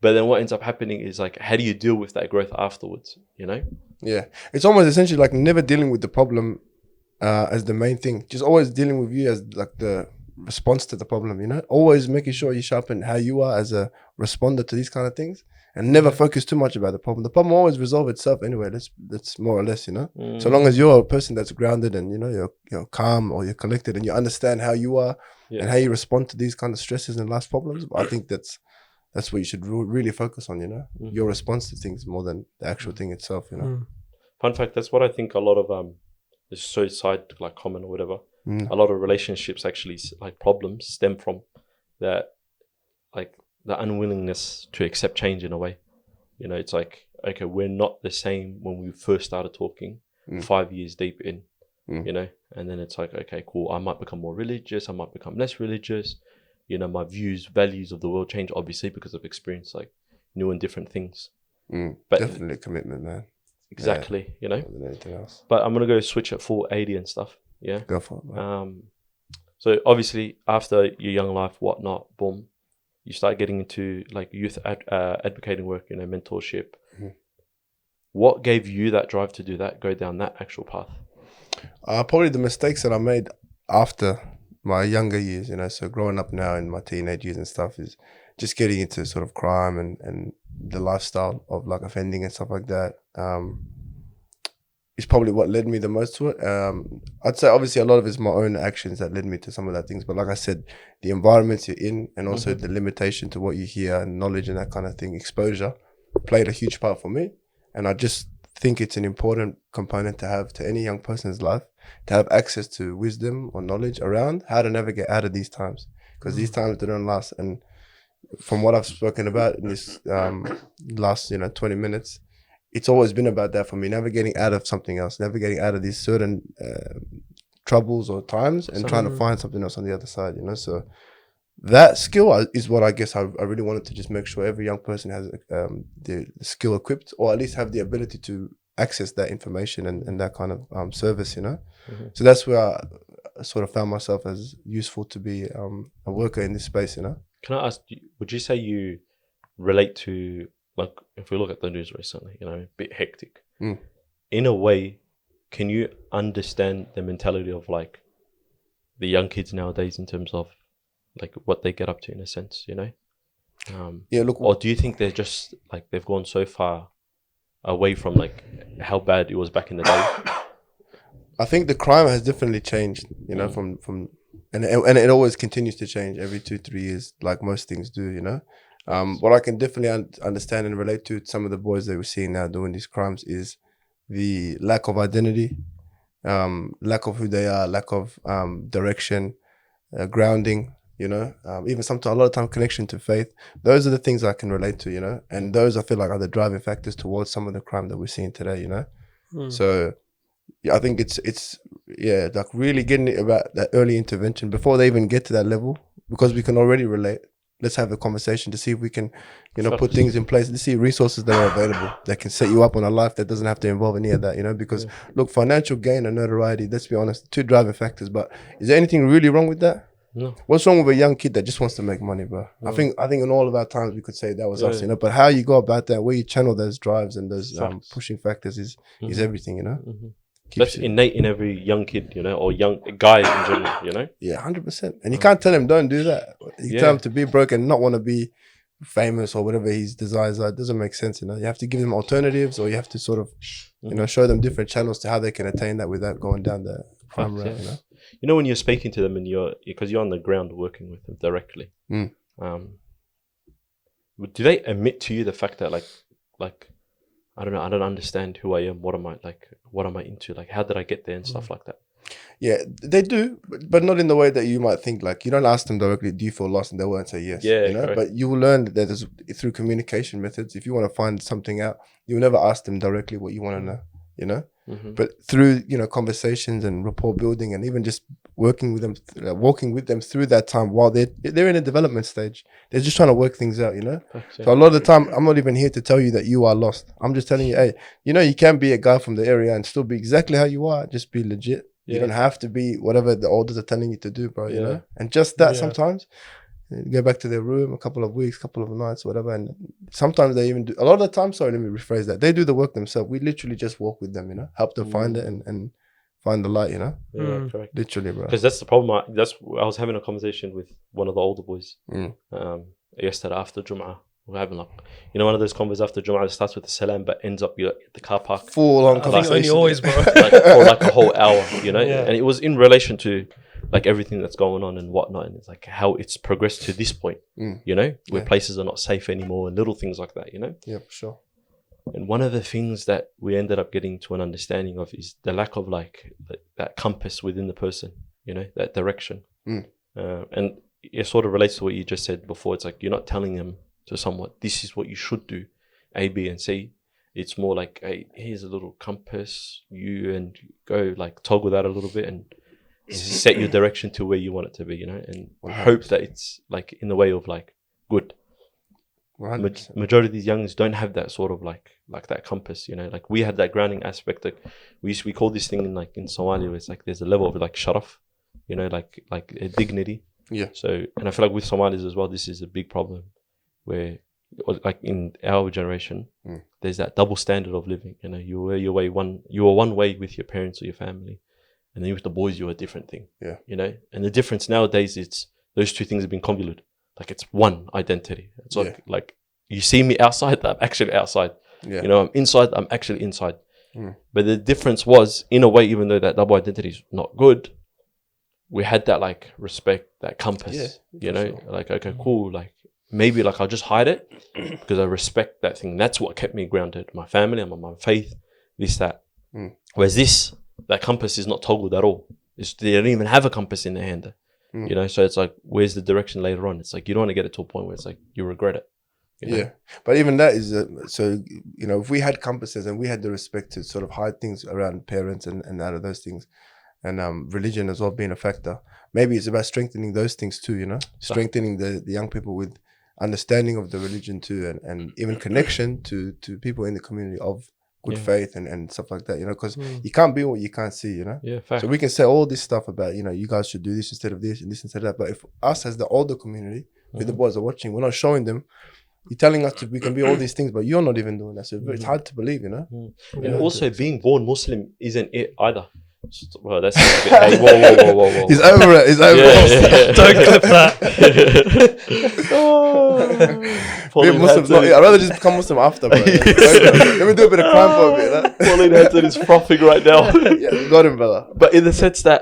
but then what ends up happening is like, how do you deal with that growth afterwards, you know? Yeah. It's almost essentially like never dealing with the problem as the main thing. Just always dealing with you as like the response to the problem, you know. Always making sure you sharpen how you are as a responder to these kind of things. And never focus too much about the problem. The problem will always resolve itself anyway. That's more or less, you know. So long as you're a person that's grounded and, you know, you're calm or you're collected and you understand how you are and how you respond to these kind of stresses and life's problems. I think that's what you should really focus on, you know. Your response to things more than the actual thing itself, you know. Fun fact, that's what I think a lot of this suicide like comment or whatever. A lot of relationships actually like problems stem from that, like the unwillingness to accept change in a way. You know, it's like, okay, we're not the same when we first started talking 5 years deep in, you know, and then it's like, okay, cool, I might become more religious, I might become less religious, you know, my values of the world change, obviously, because I've experienced like new and different things. But definitely commitment, man. Exactly, you know. More than anything else. But I'm going to go switch at 480 and stuff, yeah? Go for it, man. So obviously, after your young life, whatnot, boom, you start getting into like youth advocating work, you know, mentorship. What gave you that drive to do that, go down that actual path? Probably the mistakes that I made after my younger years, you know, so growing up now in my teenage years and stuff is just getting into sort of crime and the lifestyle of like offending and stuff like that is probably what led me the most to it. I'd say obviously a lot of it's my own actions that led me to some of that things, but like I said, the environments you're in and also the limitation to what you hear and knowledge and that kind of thing, exposure played a huge part for me. And I just think it's an important component to have to any young person's life, to have access to wisdom or knowledge around how to navigate out of these times, because these times they don't last. And from what I've spoken about in this last 20 minutes, it's always been about that for me, navigating out of something else, navigating out of these certain troubles or times and trying to find something else on the other side, so that skill is what I guess I really wanted to just make sure every young person has the skill equipped, or at least have the ability to access that information and that kind of service, So that's where I sort of found myself as useful to be a worker in this space, Can I ask, would you say you relate to, like, if we look at the news recently, a bit hectic, in a way, can you understand the mentality of like the young kids nowadays in terms of like what they get up to in a sense, or do you think they're just like they've gone so far away from like how bad it was back in the day? I think the crime has definitely changed, from and it always continues to change every 2-3 years, like most things do, What I can definitely understand and relate to some of the boys that we're seeing now doing these crimes is the lack of identity, lack of who they are, lack of direction, grounding, even sometimes a lot of time connection to faith. Those are the things I can relate to, and those I feel like are the driving factors towards some of the crime that we're seeing today, So yeah, I think it's like really getting it about that early intervention before they even get to that level, because we can already relate. Let's have a conversation to see if we can, put things in place, to see resources that are available that can set you up on a life that doesn't have to involve any of that, because look, financial gain and notoriety, let's be honest, 2 driving factors, but is there anything really wrong with that? No. What's wrong with a young kid that just wants to make money, bro? No. I think in all of our times we could say that was us, but how you go about that, where you channel those drives and those pushing factors is everything, That's innate in every young kid, or young guy in general, Yeah, 100%. And you can't tell him don't do that. You tell him to be broke and not want to be famous or whatever his desires are. It doesn't make sense, You have to give them alternatives, or you have to sort of, show them different channels to how they can attain that without going down the crime route, when you're speaking to them and because you're on the ground working with them directly, do they admit to you the fact that like I don't know, I don't understand who I am, what am I into, like how did I get there and stuff like that? Yeah, they do, but not in the way that you might think. Like, you don't ask them directly, do you feel lost? And they won't say yes. Yeah, but you will learn that there's, through communication methods, if you want to find something out, you'll never ask them directly what you want to know, But through, conversations and rapport building, and even just working with them, walking with them through that time while they're in a development stage, they're just trying to work things out, So a lot of the time, I'm not even here to tell you that you are lost. I'm just telling you, hey, you can be a guy from the area and still be exactly how you are. Just be legit. You don't have to be whatever the elders are telling you to do, bro, you know? And just that sometimes, you go back to their room a couple of weeks, couple of nights, whatever. And sometimes they even do, a lot of the time, sorry, let me rephrase that. They do the work themselves. We literally just walk with them, help them find it and find the light, Yeah, correct. Literally, bro. Because that's the problem. I was having a conversation with one of the older boys yesterday after Jum'ah. We're having one of those convos after Jum'ah that starts with the salam but ends up at the car park. Full on conversation. I think only always, bro. For like a whole hour, Yeah. And it was in relation to like everything that's going on and whatnot, and it's like how it's progressed to this point, where places are not safe anymore and little things like that, Yeah, for sure. And one of the things that we ended up getting to an understanding of is the lack of like that compass within the person, that direction. And it sort of relates to what you just said before. It's like you're not telling them to somewhat, this is what you should do, A, B, and C. It's more like, hey, here's a little compass, and go like toggle that a little bit and set your direction to where you want it to be, and 100%. Hope that it's like in the way of like good. Majority of these youngs don't have that sort of like that compass, like we had that grounding aspect. Like we call this thing in Somali, where it's like there's a level of like sharaf, like a dignity. Yeah. So, and I feel like with Somalis as well, this is a big problem, where like in our generation, there's that double standard of living. You were one way with your parents or your family, and then with the boys you're a different thing. Yeah. And the difference nowadays, it's those two things have been convoluted. like it's one identity. It's like you see me outside, I'm actually outside. Yeah. You know, I'm inside, I'm actually inside. But the difference was, in a way, even though that double identity is not good, we had that like respect, that compass. You know, like okay, cool. Like maybe like I'll just hide it because I respect that thing. That's what kept me grounded. My family, my faith, this, that. Whereas that compass is not toggled at all. They don't even have a compass in their hand. You know, so it's like, where's the direction later on? It's like you don't want to get it to a point where it's like you regret it. You know? Yeah, but even that is so, you know, if we had compasses and we had the respect to sort of hide things around parents and out of those things, and religion as well being a factor, maybe it's about strengthening those things too, you know, strengthening the young people with understanding of the religion too, and even connection to people in the community of good faith and stuff like that, you know, because you can't be what you can't see, you know. Yeah, fact. So we can say all this stuff about, you know, you guys should do this instead of this and this instead of that, but if us as the older community, if the boys are watching, we're not showing them. You're telling us we can be all these things, but you're not even doing that. So it's hard to believe, you know. And also, being born Muslim isn't it either. Well, that's a bit, hey, whoa. He's over it. He's over it. Don't clip that. Muslims, I'd rather just become Muslim after, bro. Let me do a bit of crime for a bit. Huh? Pauline Hanson is frothing right now. Yeah, got him, brother. But in the sense that,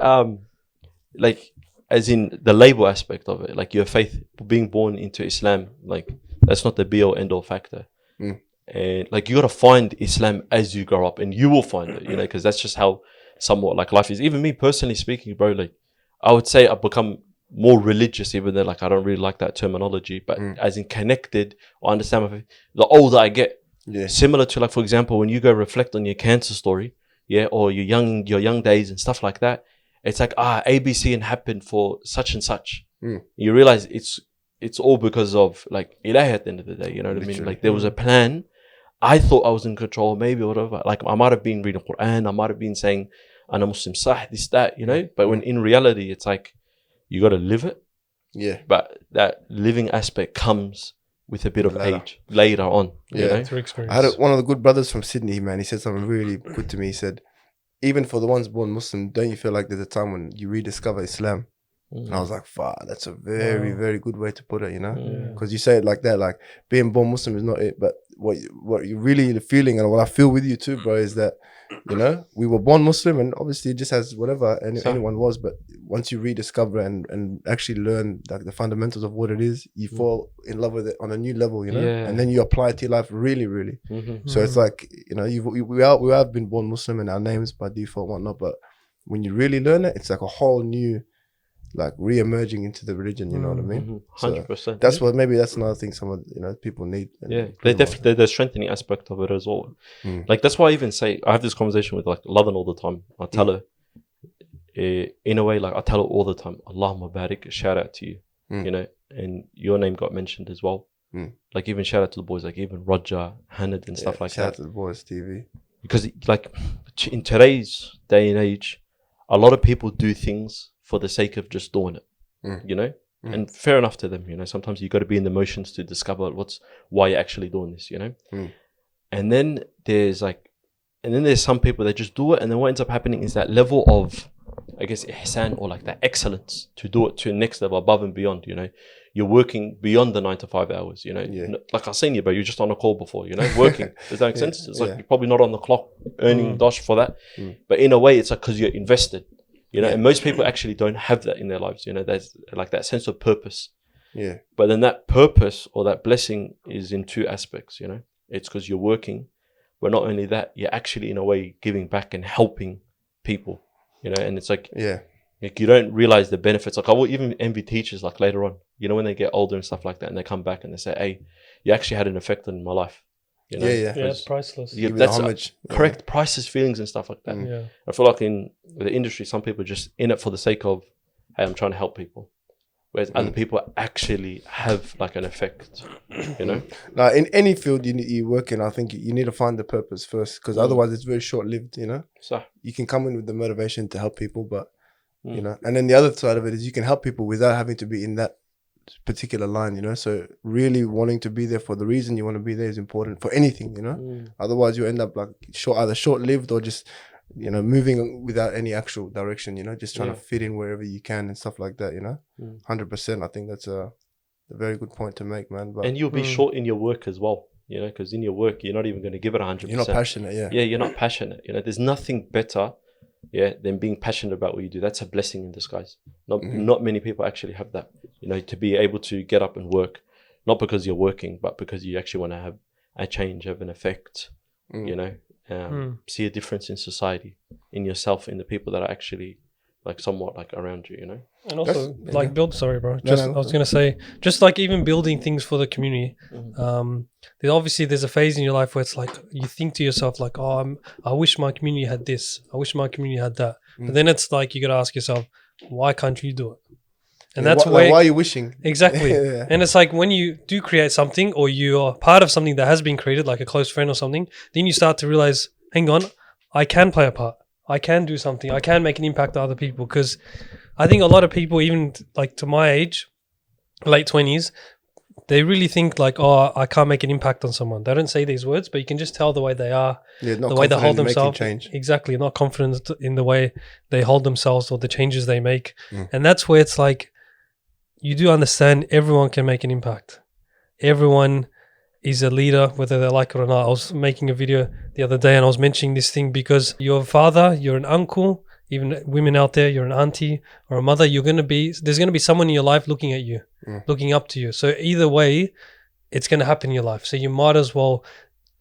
like, as in the label aspect of it, like your faith, being born into Islam, like that's not the be all end all factor. And like you gotta find Islam as you grow up, and you will find it, you know, because that's just how somewhat like life is. Even me personally speaking, bro, like I would say I've become more religious, even though like I don't really like that terminology, but as in connected, I understand my faith. The older I get, similar to like, for example, when you go reflect on your cancer story, or your young days and stuff like that, it's like ABC and happened for such and such. You realize it's all because of like Ilahi at the end of the day, you know what I mean? Like there was a plan. I thought I was in control, maybe, or whatever. Like I might have been reading Quran, I might have been saying, "Ana Muslim sah," this, that, you know. But when in reality, it's like you got to live it. Yeah. But that living aspect comes with a bit of age later on. You know? Through experience. I had one of the good brothers from Sydney, man. He said something really good to me. He said, "Even for the ones born Muslim, don't you feel like there's a time when you rediscover Islam?" And I was like, fuck, that's a very, very good way to put it, you know? Because you say it like that, like being born Muslim is not it, but what you're really feeling, and what I feel with you too, bro, is that, you know, we were born Muslim, and obviously just as whatever anyone was, but once you rediscover and actually learn like the fundamentals of what it is, you fall in love with it on a new level, you know? And then you apply it to your life really, really. So it's like, you know, we have been born Muslim in our names by default, whatnot, but when you really learn it, it's like a whole new, like re-emerging into the religion, you know what I mean? 100%. So that's what, maybe that's another thing some of, you know, people need. They definitely, the strengthening aspect of it as well. Like that's why I even say, I have this conversation with like Lovin all the time. I tell her, in a way, like I tell her all the time, Allahumma barik, shout out to you, you know, and your name got mentioned as well. Like even shout out to the boys, like even Roger, Hanad and stuff like that. Shout out to the boys, TV. Because like in today's day and age, a lot of people do things for the sake of just doing it, you know? And fair enough to them, you know? Sometimes you got to be in the motions to discover why you're actually doing this, you know? And then there's some people that just do it, and then what ends up happening is that level of, I guess, ihsan, or like that excellence to do it to the next level, above and beyond, you know? You're working beyond the 9 to 5 hours, you know? Like I've seen you, but you're just on a call before, you know? Working. Does that make sense? It's like you're probably not on the clock earning dosh for that. But in a way, it's like because you're invested. You know, and most people actually don't have that in their lives. You know, there's like that sense of purpose. But then that purpose or that blessing is in two aspects, you know. It's because you're working, but not only that, you're actually in a way giving back and helping people, you know. And it's like, like you don't realize the benefits. Like I will even envy teachers like later on, you know, when they get older and stuff like that, and they come back and they say, "Hey, you actually had an effect on my life." You know? It's priceless. That's correct. Priceless feelings and stuff like that. I feel like in the industry, some people are just in it for the sake of, hey, I'm trying to help people. Whereas other people actually have like an effect, you know? Now, in any field you work in, I think you need to find the purpose first, because otherwise it's very short-lived, you know? So you can come in with the motivation to help people, but, you know? And then the other side of it is you can help people without having to be in that particular line, you know? So really wanting to be there for the reason you want to be there is important for anything, you know? Otherwise you end up like either short-lived or just, you know, moving without any actual direction, you know, just trying to fit in wherever you can and stuff like that, you know? 100%. I think that's a very good point to make, man. But And you'll be short in your work as well, you know, because in your work, you're not even going to give it 100%. you're not passionate, yeah. Yeah, you're not passionate. You know, there's nothing better, than being passionate about what you do. That's a blessing in disguise. Not many people actually have that, you know, to be able to get up and work, not because you're working, but because you actually want to have a change, have an effect, you know, see a difference in society, in yourself, in the people that are actually like somewhat like around you, you know. And also That's- build. Sorry, bro. I was gonna say, just like even building things for the community. There's a phase in your life where it's like you think to yourself like, oh, I wish my community had this. I wish my community had that. But then it's like you gotta ask yourself, why can't you do it? And that's why are you wishing? Exactly. And it's like when you do create something, or you are part of something that has been created, like a close friend or something, then you start to realize, hang on, I can play a part. I can do something. I can make an impact to other people. Because I think a lot of people, even like to my age, late 20s, they really think like, oh, I can't make an impact on someone. They don't say these words, but you can just tell the way they are, the way they hold themselves. Change. Exactly. Not confident in the way they hold themselves or the changes they make. And that's where it's like, you do understand everyone can make an impact. Everyone is a leader, whether they like it or not. I was making a video the other day and I was mentioning this thing because you're a father, you're an uncle, even women out there, you're an auntie or a mother, there's going to be someone in your life looking at you, looking up to you. So either way, it's going to happen in your life. So you might as well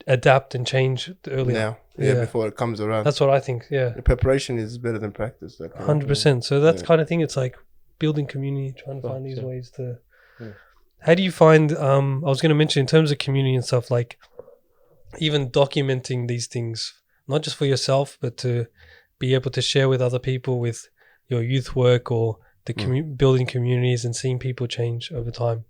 adapt and change earlier. Now, before it comes around. That's what I think, yeah. The preparation is better than practice. 100%. So that's kind of thing, it's like building community, trying to find these ways to... How do you find, I was going to mention in terms of community and stuff, like even documenting these things, not just for yourself, but to be able to share with other people with your youth work or the building communities and seeing people change over time.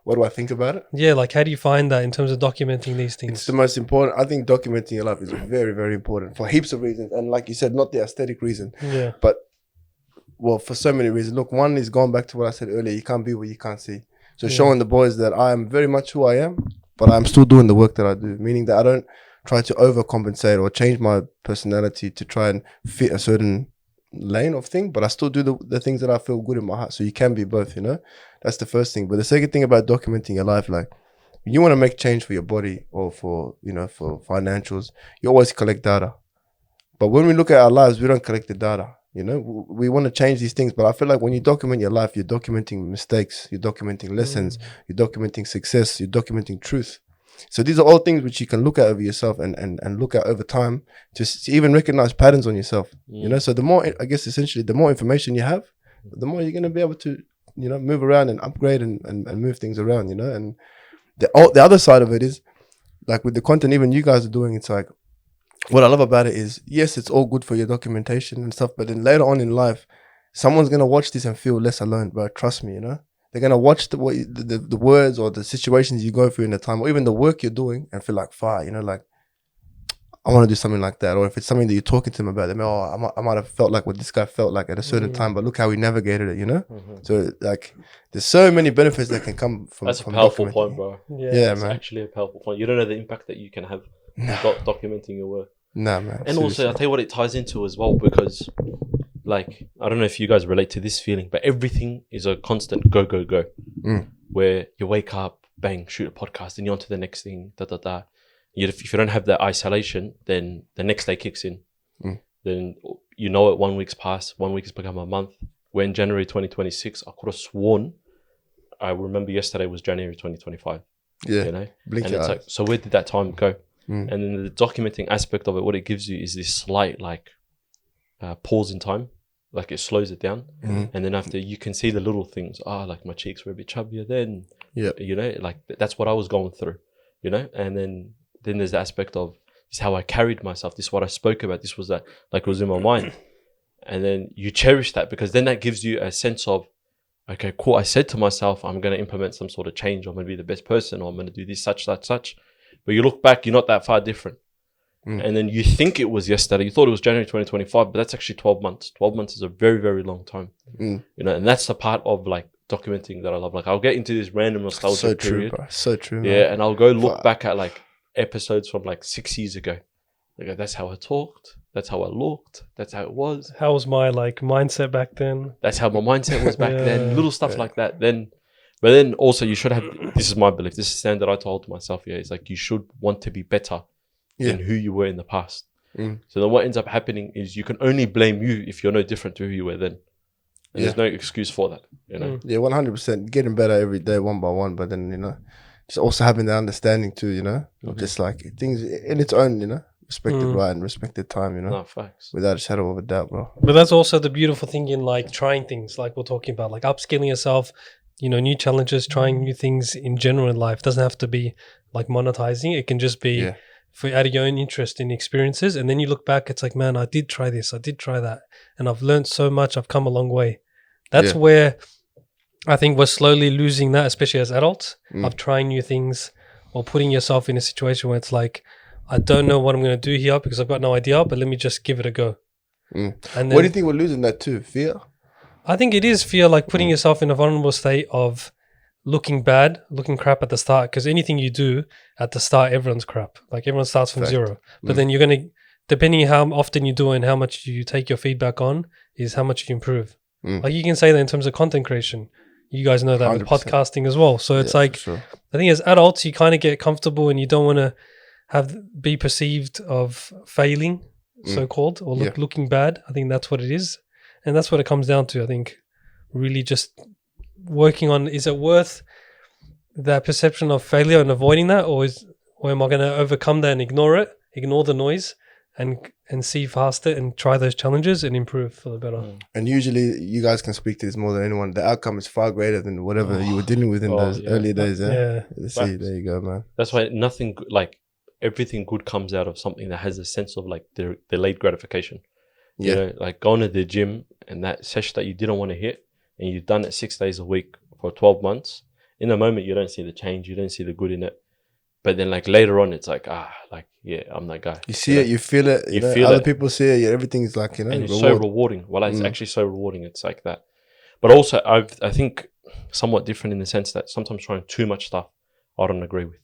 What do I think about it? Yeah, like how do you find that in terms of documenting these things? It's the most important. I think documenting your life is very, very important for heaps of reasons. And like you said, not the aesthetic reason, but well, for so many reasons. Look, one is going back to what I said earlier, you can't be what you can't see. So showing the boys that I am very much who I am, but I'm still doing the work that I do, meaning that I don't try to overcompensate or change my personality to try and fit a certain lane of thing, but I still do the things that I feel good in my heart. So you can be both, you know. That's the first thing. But the second thing about documenting your life, like you want to make change for your body or for, you know, for financials, you always collect data. But when we look at our lives, we don't collect the data. You know, we want to change these things, but I feel like when you document your life, you're documenting mistakes, you're documenting lessons, you're documenting success, you're documenting truth. So these are all things which you can look at over yourself and look at over time to even recognize patterns on yourself. You know, so the more, I guess, essentially, the more information you have, the more you're going to be able to, you know, move around and upgrade and move things around, you know. And the other side of it is, like with the content even you guys are doing, it's like, what I love about it is, yes, it's all good for your documentation and stuff, but then later on in life, someone's going to watch this and feel less alone, bro. Trust me, you know? They're going to watch the words or the situations you go through in the time, or even the work you're doing and feel like, fire, you know, like, I want to do something like that. Or if it's something that you're talking to them about, they may, I might have felt like what this guy felt like at a certain time, but look how he navigated it, you know? So, like, there's so many benefits that can come from That's a powerful point, bro. Yeah, it's man. Actually a powerful point. You don't know the impact that you can have documenting your work. Nah, man. And also, I'll tell you what it ties into as well, because, like, I don't know if you guys relate to this feeling, but everything is a constant go, go, go. Where you wake up, bang, shoot a podcast, and you're on to the next thing, If you don't have that isolation, then the next day kicks in. Then, you know it, 1 week's passed, 1 week has become a month. We're in January 2026. I could have sworn, I remember yesterday was January 2025. Yeah, you know? blink and your it's eyes. like, so where did that time go? And then the documenting aspect of it, what it gives you is this slight like pause in time, like it slows it down. And then after, you can see the little things. Like my cheeks were a bit chubbier then. You know, like that's what I was going through, you know. And then there's the aspect of this is how I carried myself. This is what I spoke about. This was that, like, it was in my mind. And then you cherish that, because then that gives you a sense of, okay, cool. I said to myself, I'm going to implement some sort of change. I'm going to be the best person, or I'm going to do this, such, such. But you look back, you're not that far different. And then you think it was yesterday. You thought it was January 2025, but that's actually 12 months. 12 months is a very, very long time. You know, and that's the part of like documenting that I love. Like, I'll get into this random nostalgia period. True, bro. So true, man. Yeah, and I'll go look back at like episodes from like 6 years ago. Like, that's how I talked. That's how I looked. That's how it was. How was my like mindset back then? That's how my mindset was back then. Little stuff like that. Then But then also you should have, this is my belief, this is the standard I told myself, it's like you should want to be better than who you were in the past. So then what ends up happening is you can only blame you if you're no different to who you were then. And there's no excuse for that, you know? Yeah, 100%. Getting better every day, one by one. But then, you know, just also having the understanding too, you know, of just like things in its own, you know, respected right and respected time, you know, No, facts. without a shadow of a doubt, bro. But that's also the beautiful thing in like trying things, like we're talking about, like upskilling yourself, you know, new challenges, trying new things in general in life. It doesn't have to be like monetizing. It can just be for out of your own interest in experiences. And then you look back, it's like, man, I did try this, I did try that. And I've learned so much, I've come a long way. That's where I think we're slowly losing that, especially as adults, of trying new things or putting yourself in a situation where it's like, I don't know what I'm going to do here because I've got no idea, but let me just give it a go. And then, what do you think we're losing that to? Fear? I think it is fear, like putting yourself in a vulnerable state of looking bad, looking crap at the start. Because anything you do at the start, everyone's crap. Like everyone starts from zero. But then you're going to, depending how often you do it and how much you take your feedback on, is how much you improve. Like you can say that in terms of content creation. You guys know that with podcasting as well. So it's like, I think as adults, you kind of get comfortable and you don't want to be perceived of failing, so-called, or looking bad. I think that's what it is. And that's what it comes down to. I think really just working on, is it worth that perception of failure and avoiding that? Or am I going to overcome that and ignore the noise and see past it and try those challenges and improve for the better? And usually you guys can speak to this more than anyone. The outcome is far greater than whatever you were dealing with in those early days. See, there you go, man. That's why everything good comes out of something that has a sense of like delayed gratification. You know, like going to the gym and that session that you didn't want to hit and you've done it 6 days a week for 12 months. In the moment, you don't see the change. You don't see the good in it. But then like later on, it's like, I'm that guy. You see it, you feel it. You know, other people see it. Everything's like, you know. And it's so rewarding. Well, it's actually so rewarding. It's like that. But also, I think somewhat different in the sense that sometimes trying too much stuff, I don't agree with.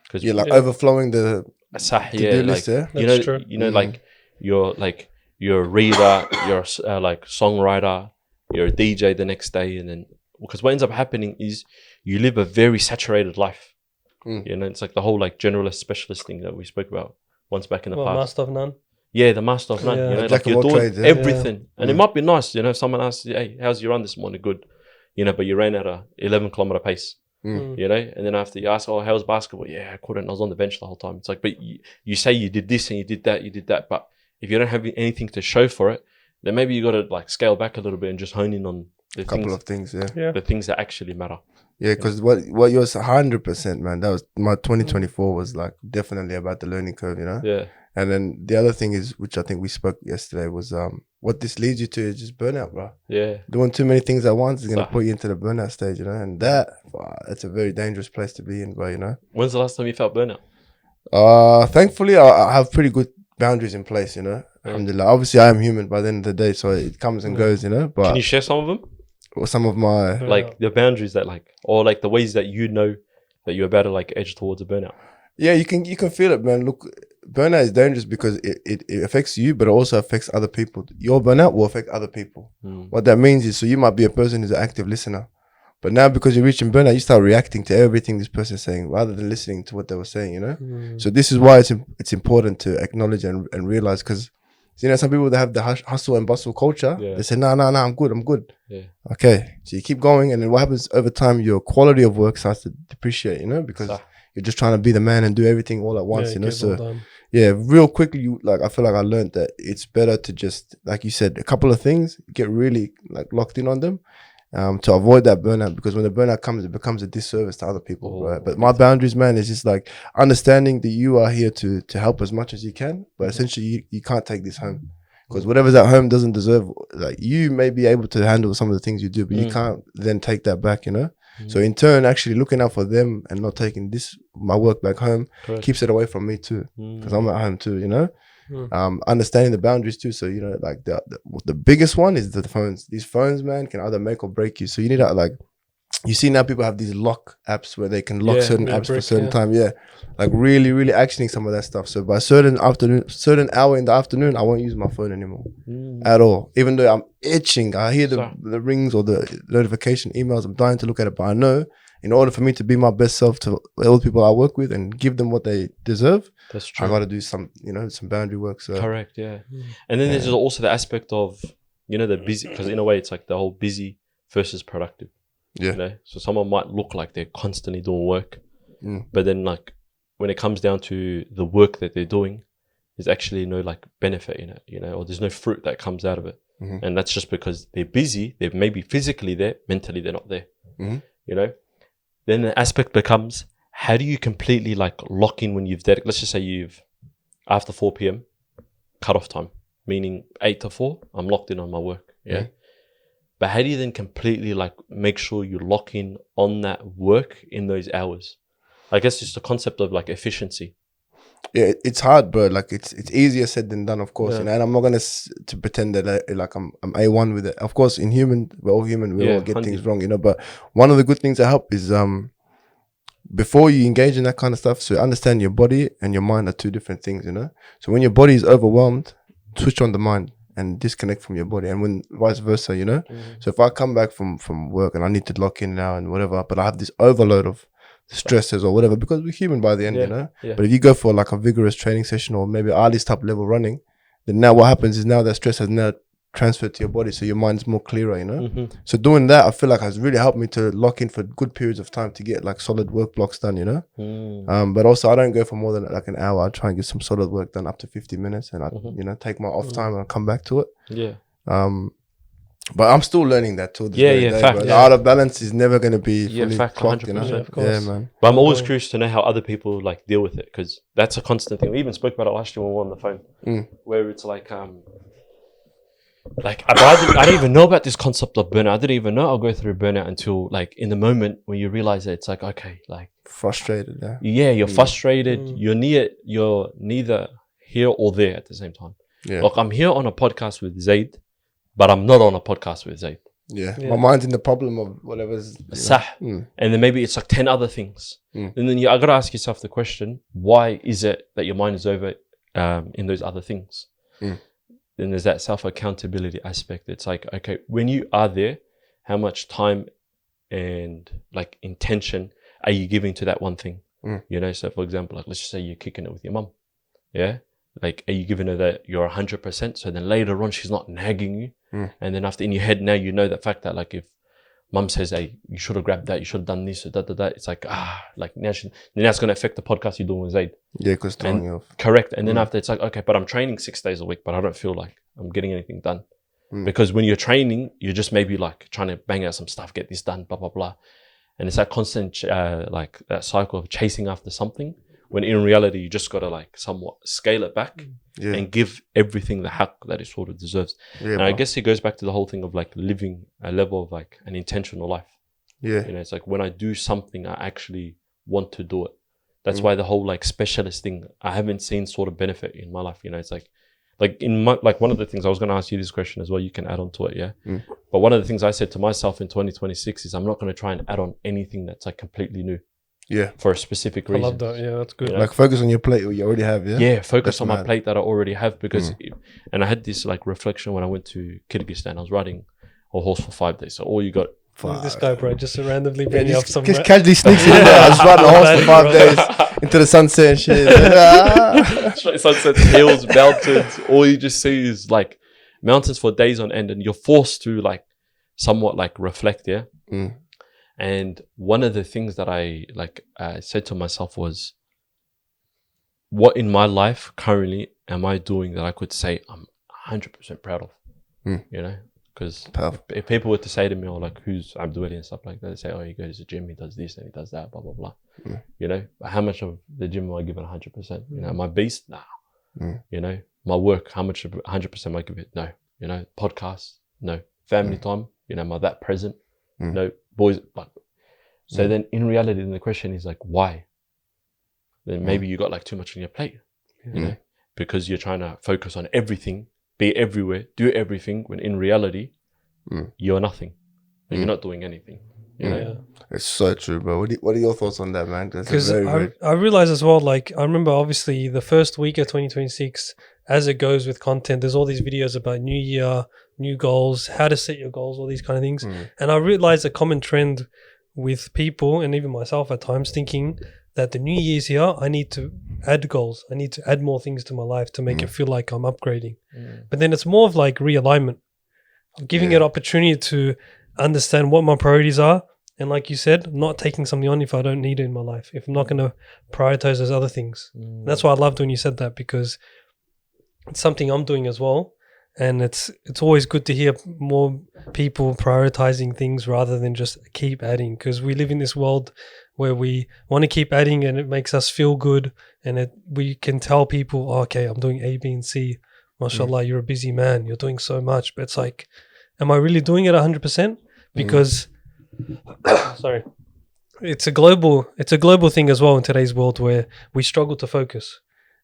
Because you're like overflowing the to-do list, That's true. You know, you're a reader, you're like songwriter, you're a DJ the next day, and then because what ends up happening is you live a very saturated life. You know, it's like the whole like generalist specialist thing that we spoke about once back in the past. Master of none. Yeah, the master of none. You know, like you're doing everything, and it might be nice. You know, if someone asks you, "Hey, how's your run this morning?" Good. You know, but you ran at a 11-kilometer pace. You know, and then after you ask, "Oh, how's basketball?" Yeah, I couldn't. I was on the bench the whole time. It's like, but you say you did this and you did that, but if you don't have anything to show for it, then maybe you got to like scale back a little bit and just hone in on the couple of things, the things that actually matter. Yeah, because what yours 100%, man. That was my 2024 was like definitely about the learning curve, you know. Yeah. And then the other thing is, which I think we spoke yesterday, was what this leads you to is just burnout, bro. Yeah. Doing too many things at once is gonna put you into the burnout stage, you know. And that's a very dangerous place to be in, bro. You know. When's the last time you felt burnout? Thankfully, I have pretty good boundaries in place, you know. Alhamdulillah. Obviously, I am human by the end of the day, so it comes and goes, you know. But can you share some of them? Or some of my like the boundaries that like, or like the ways that you know that you're about to like edge towards a burnout? Yeah, you can feel it, man. Look, burnout is dangerous because it affects you, but it also affects other people. Your burnout will affect other people. What that means is, so you might be a person who's an active listener, but now because you're reaching burnout, you start reacting to everything this person is saying rather than listening to what they were saying, you know. So this is why it's important to acknowledge and realize, because you know, some people that have the hustle and bustle culture, they say, no, I'm good. Yeah. Okay. So you keep going, and then what happens over time, your quality of work starts to depreciate, you know, because you're just trying to be the man and do everything all at once, you know. So real quickly, I feel like I learned that it's better to just, like you said, a couple of things, get really like locked in on them, to avoid that burnout, because when the burnout comes, it becomes a disservice to other people, right? But my boundaries, man, is just like understanding that you are here to help as much as you can, but essentially you can't take this home, because whatever's at home doesn't deserve, like, you may be able to handle some of the things you do, but you can't then take that back, you know. So in turn, actually looking out for them and not taking my work back home keeps it away from me too, because I'm at home too, you know. Understanding the boundaries too. So, you know, like the biggest one is the phones. These phones, man, can either make or break you. So you need to, like, you see now people have these lock apps where they can lock certain apps for a certain time. Yeah. Like really, really actioning some of that stuff. So by certain hour in the afternoon, I won't use my phone anymore at all. Even though I'm itching, I hear the rings or the notification emails, I'm dying to look at it, but I know in order for me to be my best self to all the people I work with and give them what they deserve, That's true. I got to do some, some boundary work. So correct, yeah. And then there's also the aspect of, the busy, because in a way it's like the whole busy versus productive. Yeah. So someone might look like they're constantly doing work, Mm. but then like when it comes down to the work that they're doing, there's actually no like benefit in it, or there's no fruit that comes out of it. Mhm. And that's just because they're busy. They're maybe physically there, mentally they're not there. Mhm. Then the aspect becomes, how do you completely like lock in when let's just say you've, after 4 p.m, cut off time, meaning 8 to 4, I'm locked in on my work. Yeah. Mhm. But how do you then completely like make sure you lock in on that work in those hours? I guess it's the concept of like efficiency. Yeah, it's hard, bro. Like it's easier said than done, of course. Yeah. And I'm not gonna to pretend that like I'm A1 with it. Of course, in human, we're all human. We all get things wrong, But one of the good things that help is before you engage in that kind of stuff, so understand your body and your mind are two different things, So when your body is overwhelmed, switch on the mind and disconnect from your body, and when vice versa, So if I come back from work and I need to lock in now and whatever, but I have this overload of stresses or whatever, because we're human by the end, Yeah. But if you go for like a vigorous training session or maybe Ali type level running, then now what happens is now that stress has now transferred to your body, so your mind's more clearer, So doing that, I feel like has really helped me to lock in for good periods of time to get like solid work blocks done, But also I don't go for more than like an hour. I try and get some solid work done up to 50 minutes, and I take my off time and I come back to it. Yeah. But I'm still learning that till this very day. Fact, The art of balance is never going to be fully fact, clocked, 100%. Yeah, of course. Yeah, man. But I'm always curious to know how other people like deal with it, because that's a constant thing. We even spoke about it last year when we were on the phone, where it's like I didn't even know about this concept of burnout. I didn't even know I'll go through burnout until like in the moment when you realize that it's like, okay, like Frustrated, yeah. Yeah, you're frustrated. You're neither here or there at the same time. Yeah. Like I'm here on a podcast with Zayd, but I'm not on a podcast with Zayd. Yeah. My mind's in the problem of whatever's Sah. And then maybe it's like 10 other things. And then I got to ask yourself the question, why is it that your mind is over in those other things? Then there's that self-accountability aspect. It's like, okay, when you are there, how much time and like intention are you giving to that one thing? So for example, like let's just say you're kicking it with your mum. Yeah. Like, are you giving her that you're 100%? So then later on, she's not nagging you. And then after in your head now, you know the fact that like if mum says, hey, you should have grabbed that, you should have done this, or that, it's like, like now it's going to affect the podcast you're doing with Zayd. Yeah, because throwing you off. Correct. And then after it's like, okay, but I'm training 6 days a week, but I don't feel like I'm getting anything done. Because when you're training, you're just maybe like trying to bang out some stuff, get this done, blah, blah, blah. And it's that constant, like that cycle of chasing after something, when in reality, you just got to like somewhat scale it back and give everything the haq that it sort of deserves. Yeah, and I guess it goes back to the whole thing of like living a level of like an intentional life. Yeah. It's like when I do something, I actually want to do it. That's why the whole like specialist thing, I haven't seen sort of benefit in my life. It's like in my, like one of the things I was going to ask you this question as well, you can add on to it. Yeah. But one of the things I said to myself in 2026 is I'm not going to try and add on anything that's like completely new. Yeah. For a specific reason. I love that. Yeah, that's good. Like focus on your plate what you already have, yeah? Yeah, focus on my plate that I already have, because and I had this like reflection when I went to Kyrgyzstan. I was riding a horse for 5 days. So all you got this guy, bro, just randomly bringing up some just casually sneaks in there. I was riding a horse for 5 days into the sunset and shit. Straight sunset, hills, mountains. All you just see is like mountains for days on end, and you're forced to like somewhat like reflect, yeah? And one of the things that I like said to myself was, what in my life currently am I doing that I could say I'm 100% proud of? Because if people were to say to me, or like, who's Abdulli and stuff like that, they say, oh, he goes to the gym, he does this and he does that, blah, blah, blah. But how much of the gym am I giving 100%? Am I beast? Nah. My work, how much of 100% am I giving it? No. Podcasts? No. Family time? Am I that present? No. Boys, like, so then in reality, then the question is like, why? Then maybe you got like too much on your plate, because you're trying to focus on everything, be everywhere, do everything, when in reality, you're nothing. You're not doing anything. You know? It's so true, bro. What are your thoughts on that, man? Because I realize as well, like, I remember obviously the first week of 2026, as it goes with content, there's all these videos about new year, new goals, how to set your goals, all these kind of things. And I realized a common trend with people and even myself at times thinking that the new year's here, I need to add goals. I need to add more things to my life to make it feel like I'm upgrading. But then it's more of like realignment, giving it opportunity to understand what my priorities are. And like you said, not taking something on if I don't need it in my life, if I'm not going to prioritize those other things. That's why I loved when you said that, because it's something I'm doing as well. And it's always good to hear more people prioritizing things rather than just keep adding, because we live in this world where we want to keep adding and it makes us feel good. And we can tell people, oh, okay, I'm doing A, B, and C. MashaAllah, you're a busy man. You're doing so much. But it's like, am I really doing it 100%? Because, sorry, it's a global thing as well in today's world where we struggle to focus.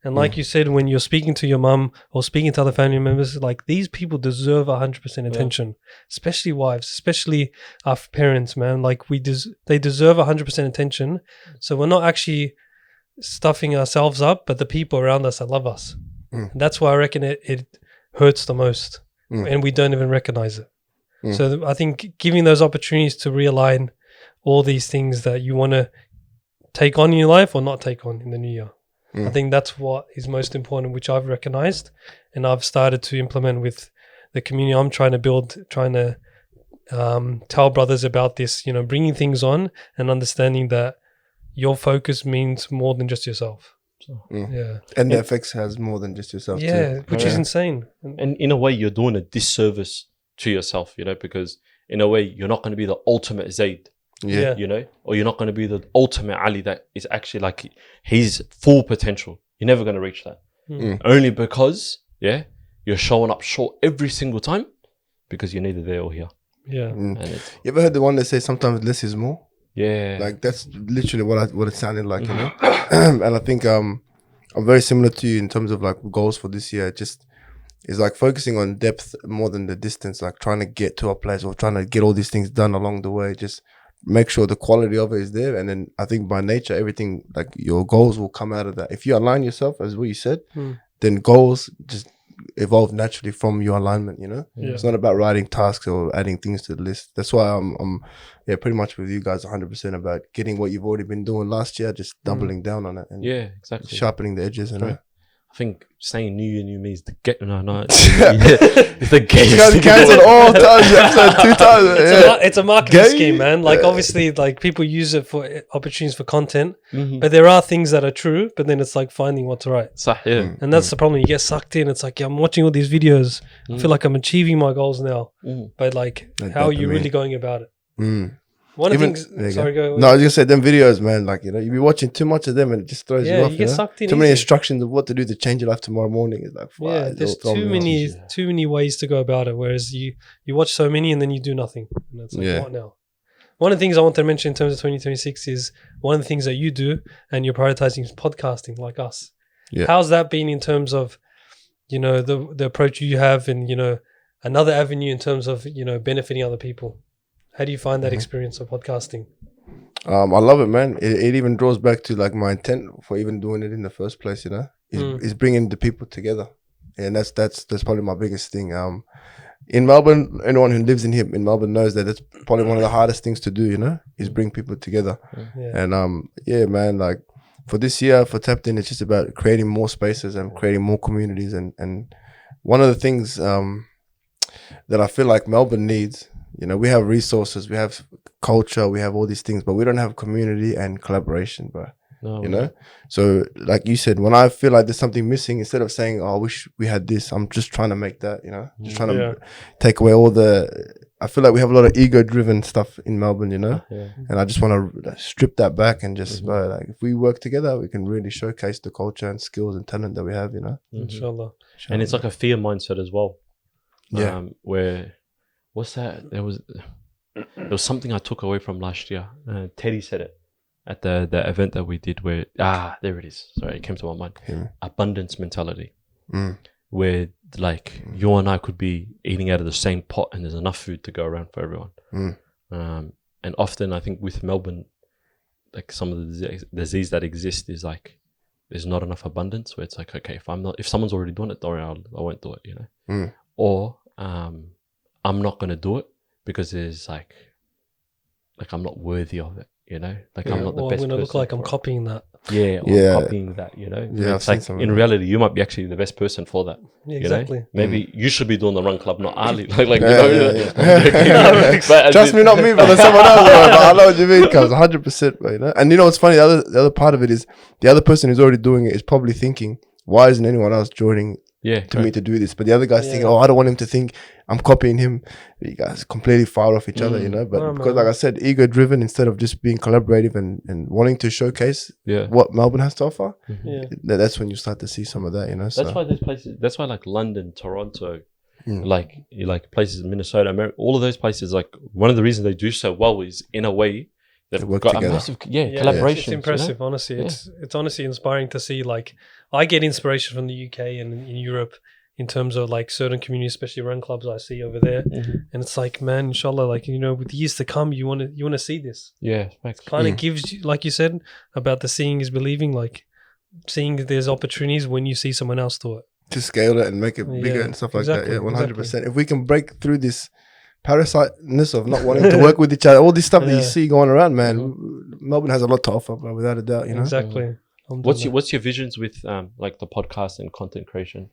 And like you said, when you're speaking to your mum or speaking to other family members, like these people deserve 100% attention, especially wives, especially our parents, man. Like they deserve 100% attention. So we're not actually stuffing ourselves up, but the people around us that love us. And that's why I reckon it hurts the most and we don't even recognize it. So I think giving those opportunities to realign all these things that you want to take on in your life or not take on in the new year. I think that's what is most important, which I've recognized and I've started to implement with the community I'm trying to build, trying to tell brothers about this, you know, bringing things on and understanding that your focus means more than just yourself. So, yeah. And the effects has more than just yourself too. Which is insane. And in a way, you're doing a disservice to yourself, you know, because in a way, you're not going to be the ultimate Zayd. Yeah. You know, or you're not going to be the ultimate Ali that is actually like his full potential. You're never going to reach that. Only because, you're showing up short every single time because you're neither there or here. Yeah. And You ever heard the one that says sometimes less is more? yeah. Like that's literally what it sounded like, you know? And I think I'm very similar to you in terms of like goals for this year. Just it's like focusing on depth more than the distance, like trying to get to a place or trying to get all these things done along the way. Just make sure the quality of it is there, and then I think by nature everything, like your goals will come out of that. If you align yourself as what you said, then goals just evolve naturally from your alignment, you know. It's not about writing tasks or adding things to the list. That's why I'm pretty much with you guys 100% about getting what you've already been doing last year, just doubling down on it and exactly sharpening the edges, you know. I think saying new year, new me is the get. No, it's the gayest. You guys cancelled all times, episode 2 times. It's a marketing scheme, man. Like obviously, like people use it for opportunities for content, but there are things that are true. But then it's like finding what's right. And that's the problem. You get sucked in. It's like I'm watching all these videos. I feel like I'm achieving my goals now, but like, how are you really going about it? One of the things. Sorry, go. No, I was gonna say them videos, man. Like, you know, you be watching too much of them, and it just throws you off. You get sucked in. Too many instructions of what to do to change your life tomorrow morning. It's like, there's too many ways to go about it. Whereas you watch so many and then you do nothing. And it's like, what now? One of the things I want to mention in terms of 2026 is one of the things that you do and you're prioritizing is podcasting, like us. Yeah. How's that been in terms of, you know, the approach you have and, you know, another avenue in terms of, you know, benefiting other people? How do you find that experience of podcasting? I love it, man. It even draws back to like my intent for even doing it in the first place, you know, is bringing the people together. And that's probably my biggest thing. In Melbourne, anyone who lives in here in Melbourne knows that it's probably one of the hardest things to do, you know, is bring people together. And man, like for this year, for TappedIn, it's just about creating more spaces and creating more communities. And one of the things that I feel like Melbourne needs, you know, we have resources, we have culture, we have all these things, but we don't have community and collaboration, bro. You know? So like you said, when I feel like there's something missing, instead of saying, oh, I wish we had this, I'm just trying to make that, you know, just trying to take away all I feel like we have a lot of ego-driven stuff in Melbourne, you know, and I just want to strip that back and just, like, if we work together, we can really showcase the culture and skills and talent that we have, you know. Inshallah. And it's like a fear mindset as well. Where... What's that? There was something I took away from last year. Teddy said it at the event that we did where, there it is. Sorry, it came to my mind. Abundance mentality. Where like you and I could be eating out of the same pot and there's enough food to go around for everyone. And often I think with Melbourne, like some of the disease that exists is like, there's not enough abundance where it's like, okay, if someone's already doing it, don't worry, I won't do it, you know? Or, I'm not going to do it because there's like like I'm not worthy of it. You know, like I'm not the or best. I'm gonna look person like I'm for it. copying that. Yeah, or Yeah. copying that. You know, Yeah, I've it's seen like some of in that. reality, you might be actually the best person for that. Yeah, You know? exactly. Maybe you should be doing the run club, not Ali. Like you Yeah, know. yeah, I'm joking. yeah. But as Trust in- me, not me, but someone else. But I know what you mean, cuz 100%, bro, you know. And you know what's funny? The other part of it is the other person who's already doing it is probably thinking, why isn't anyone else joining Yeah, to me to do this? But the other guy's Yeah. thinking, oh, I don't want him to think I'm copying him. You guys completely far off each other, you know. But Oh, because, man. like I said, ego driven instead of just being collaborative and wanting to showcase yeah. what Melbourne has to offer, Yeah. that's when you start to see some of that, you know. That's why there's places. That's why like London, Toronto, Mm. like places in Minnesota, America, all of those places. Like one of the reasons they do so well is in a way They they've work got together. a massive Yeah, collaboration. It's impressive, honestly. Yeah. It's honestly inspiring to see. Like, I get inspiration from the UK and in Europe in terms of like certain communities, especially run clubs I see over there. And it's like, man, inshallah, like, you know, with years to come, you want to see this. Yeah, facts. Kind of gives you, like you said about the seeing is believing, like seeing that there's opportunities when you see someone else do it. To scale it and make it bigger Yeah, and stuff like exactly, that. Yeah, 100%. If we can break through this parasiteness of not wanting to work with each other, all this stuff that you Yeah. see going around, man, Melbourne has a lot to offer, bro, without a doubt, you know. Exactly. What's your visions with like the podcast and content creation,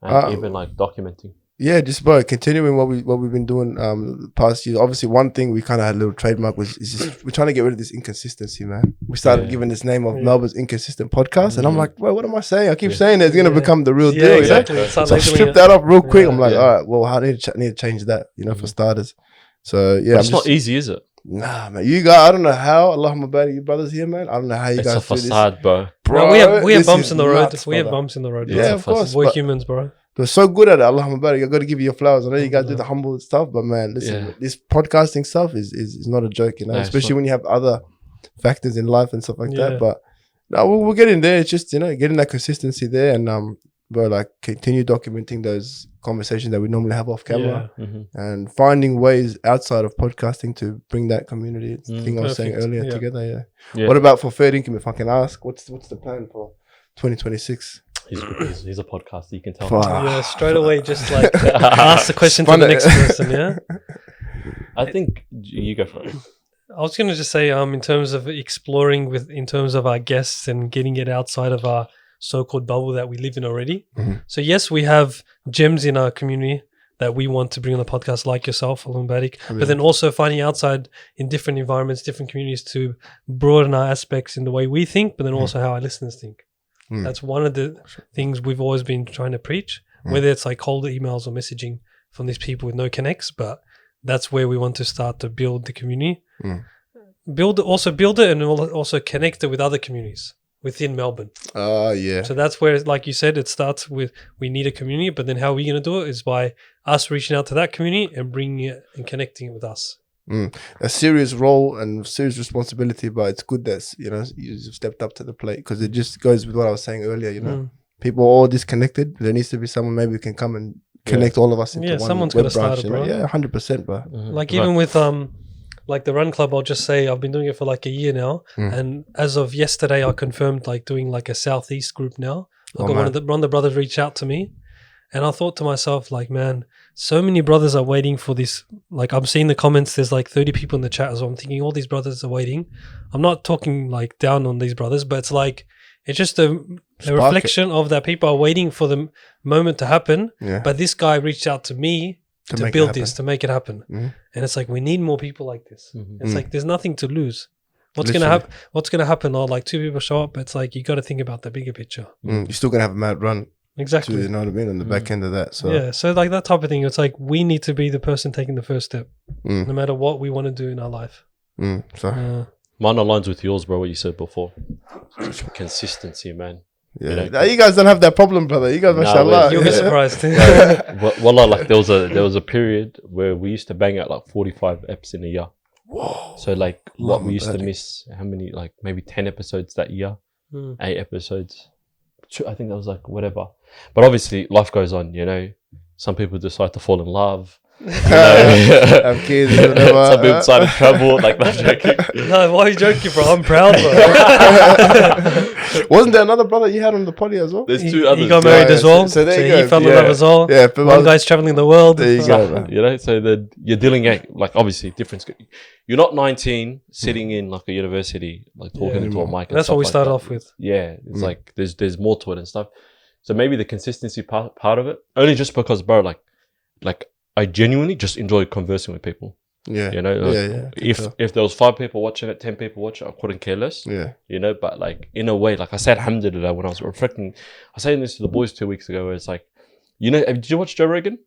and even like documenting? Yeah, just bro, continuing what we've been doing the past years. Obviously, one thing we kind of had a little trademark was is just we're trying to get rid of this inconsistency, man. We started giving this name of Melbourne's Inconsistent Podcast, and I'm like, well, what am I saying? I keep saying it's gonna become the real deal, exactly. you know? Start So I labeling stripped it. that up real quick. Yeah. I'm like, all right, well, I need to change that, you know, for starters. So yeah, But it's not easy, is it? Nah, man. You guys, I don't know how. Allahumma barik, you brothers here, man. I don't know how you It's a guys do this. facade, bro. Bro, we have this bumps is in the road. nuts, We have brother. bumps in the road. Yeah, bro. of course. We're but humans, bro. they're so good at it. Allahumma barik. I got to give you your flowers. I know you guys do the humble stuff, but man, listen, this podcasting stuff is not a joke, you know. No, it's especially not. when you have other factors in life and stuff like Yeah. that. But no, we'll get in there. It's just, you know, getting that consistency there and bro, like continue documenting those conversations that we normally have off camera. And finding ways outside of podcasting to bring that community thing I was saying Perfect. earlier Yeah. together. Yeah. What about for Fair Income? If I can ask, what's the plan for 2026? He's a podcaster. You can tell. Fuck. Yeah, straight away, just like ask the question to Spun the it. next person. Yeah. I think you go for it. I was going to just say, in terms of exploring in terms of our guests and getting it outside of our so-called bubble that we live in already. So yes, we have gems in our community that we want to bring on the podcast, like yourself, Alun Badik, but then also finding outside in different environments, different communities to broaden our aspects in the way we think, but then also how our listeners think. That's one of the things we've always been trying to preach, whether it's like cold emails or messaging from these people with no connects, but that's where we want to start to build the community. Build it and also connect it with other communities within Melbourne. Yeah. So that's where, like you said, it starts with we need a community, but then how are we going to do it is by us reaching out to that community and bringing it and connecting it with us. A serious role and serious responsibility, but it's good that, you know, you've stepped up to the plate because it just goes with what I was saying earlier, you know. People are all disconnected. There needs to be someone maybe who can come and connect all of us into one someone's web got to start branch, it, you know? bro. Yeah, 100%, bro. Like even with like the run club, I'll just say I've been doing it for like a year now, and as of yesterday, I confirmed like doing like a southeast group now. I got one of the brothers reach out to me, and I thought to myself, like, man, so many brothers are waiting for this. Like, I'm seeing the comments. There's like 30 people in the chat, so I'm thinking all these brothers are waiting. I'm not talking like down on these brothers, but it's like it's just a reflection of that people are waiting for the moment to happen. Yeah. But this guy reached out to me to build this, to make it happen. And it's like, we need more people like this. It's like, there's nothing to lose. What's going to happen? What's going to happen? Or like 2 people show up. It's like, you got to think about the bigger picture. You're still going to have a mad run. Exactly. Too, you know what I mean? On the back end of that. So yeah. So like that type of thing, it's like, we need to be the person taking the first step, no matter what we want to do in our life. So mine aligns with yours, bro, what you said before. Consistency, man. yeah. You know, Now, you guys don't have that problem, brother. You guys, mashallah. You'll be surprised. Wallah, like there was a period where we used to bang out like 45 eps in a year. Whoa. So like what we used to miss, how many, like maybe 10 episodes that year, 8 episodes. I think that was like whatever. But obviously life goes on, you know. Some people decide to fall in love. Have kids, whatever. Some people decided to travel. Like, not joking. No, why are you joking, bro? I'm proud, bro. Wasn't there another brother you had on the potty as well? There's two others. He got married as well. So there you he go. fell in love as well. Yeah, One guy's traveling the world. there you go, man. You know, so that you're dealing like obviously different. You're not 19 sitting in like a university like talking into a mic. And That's stuff what we like started that. off with. Yeah, it's like there's more to it and stuff. So maybe the consistency part of it, only just because, bro, like I genuinely just enjoy conversing with people. Yeah, You know, like, if there was 5 people watching it, 10 people watching it, I couldn't care less. Yeah, You know, but like in a way, like I said, alhamdulillah, when I was reflecting, I was saying this to the boys 2 weeks ago, where it's like, you know, did you watch Joe Rogan?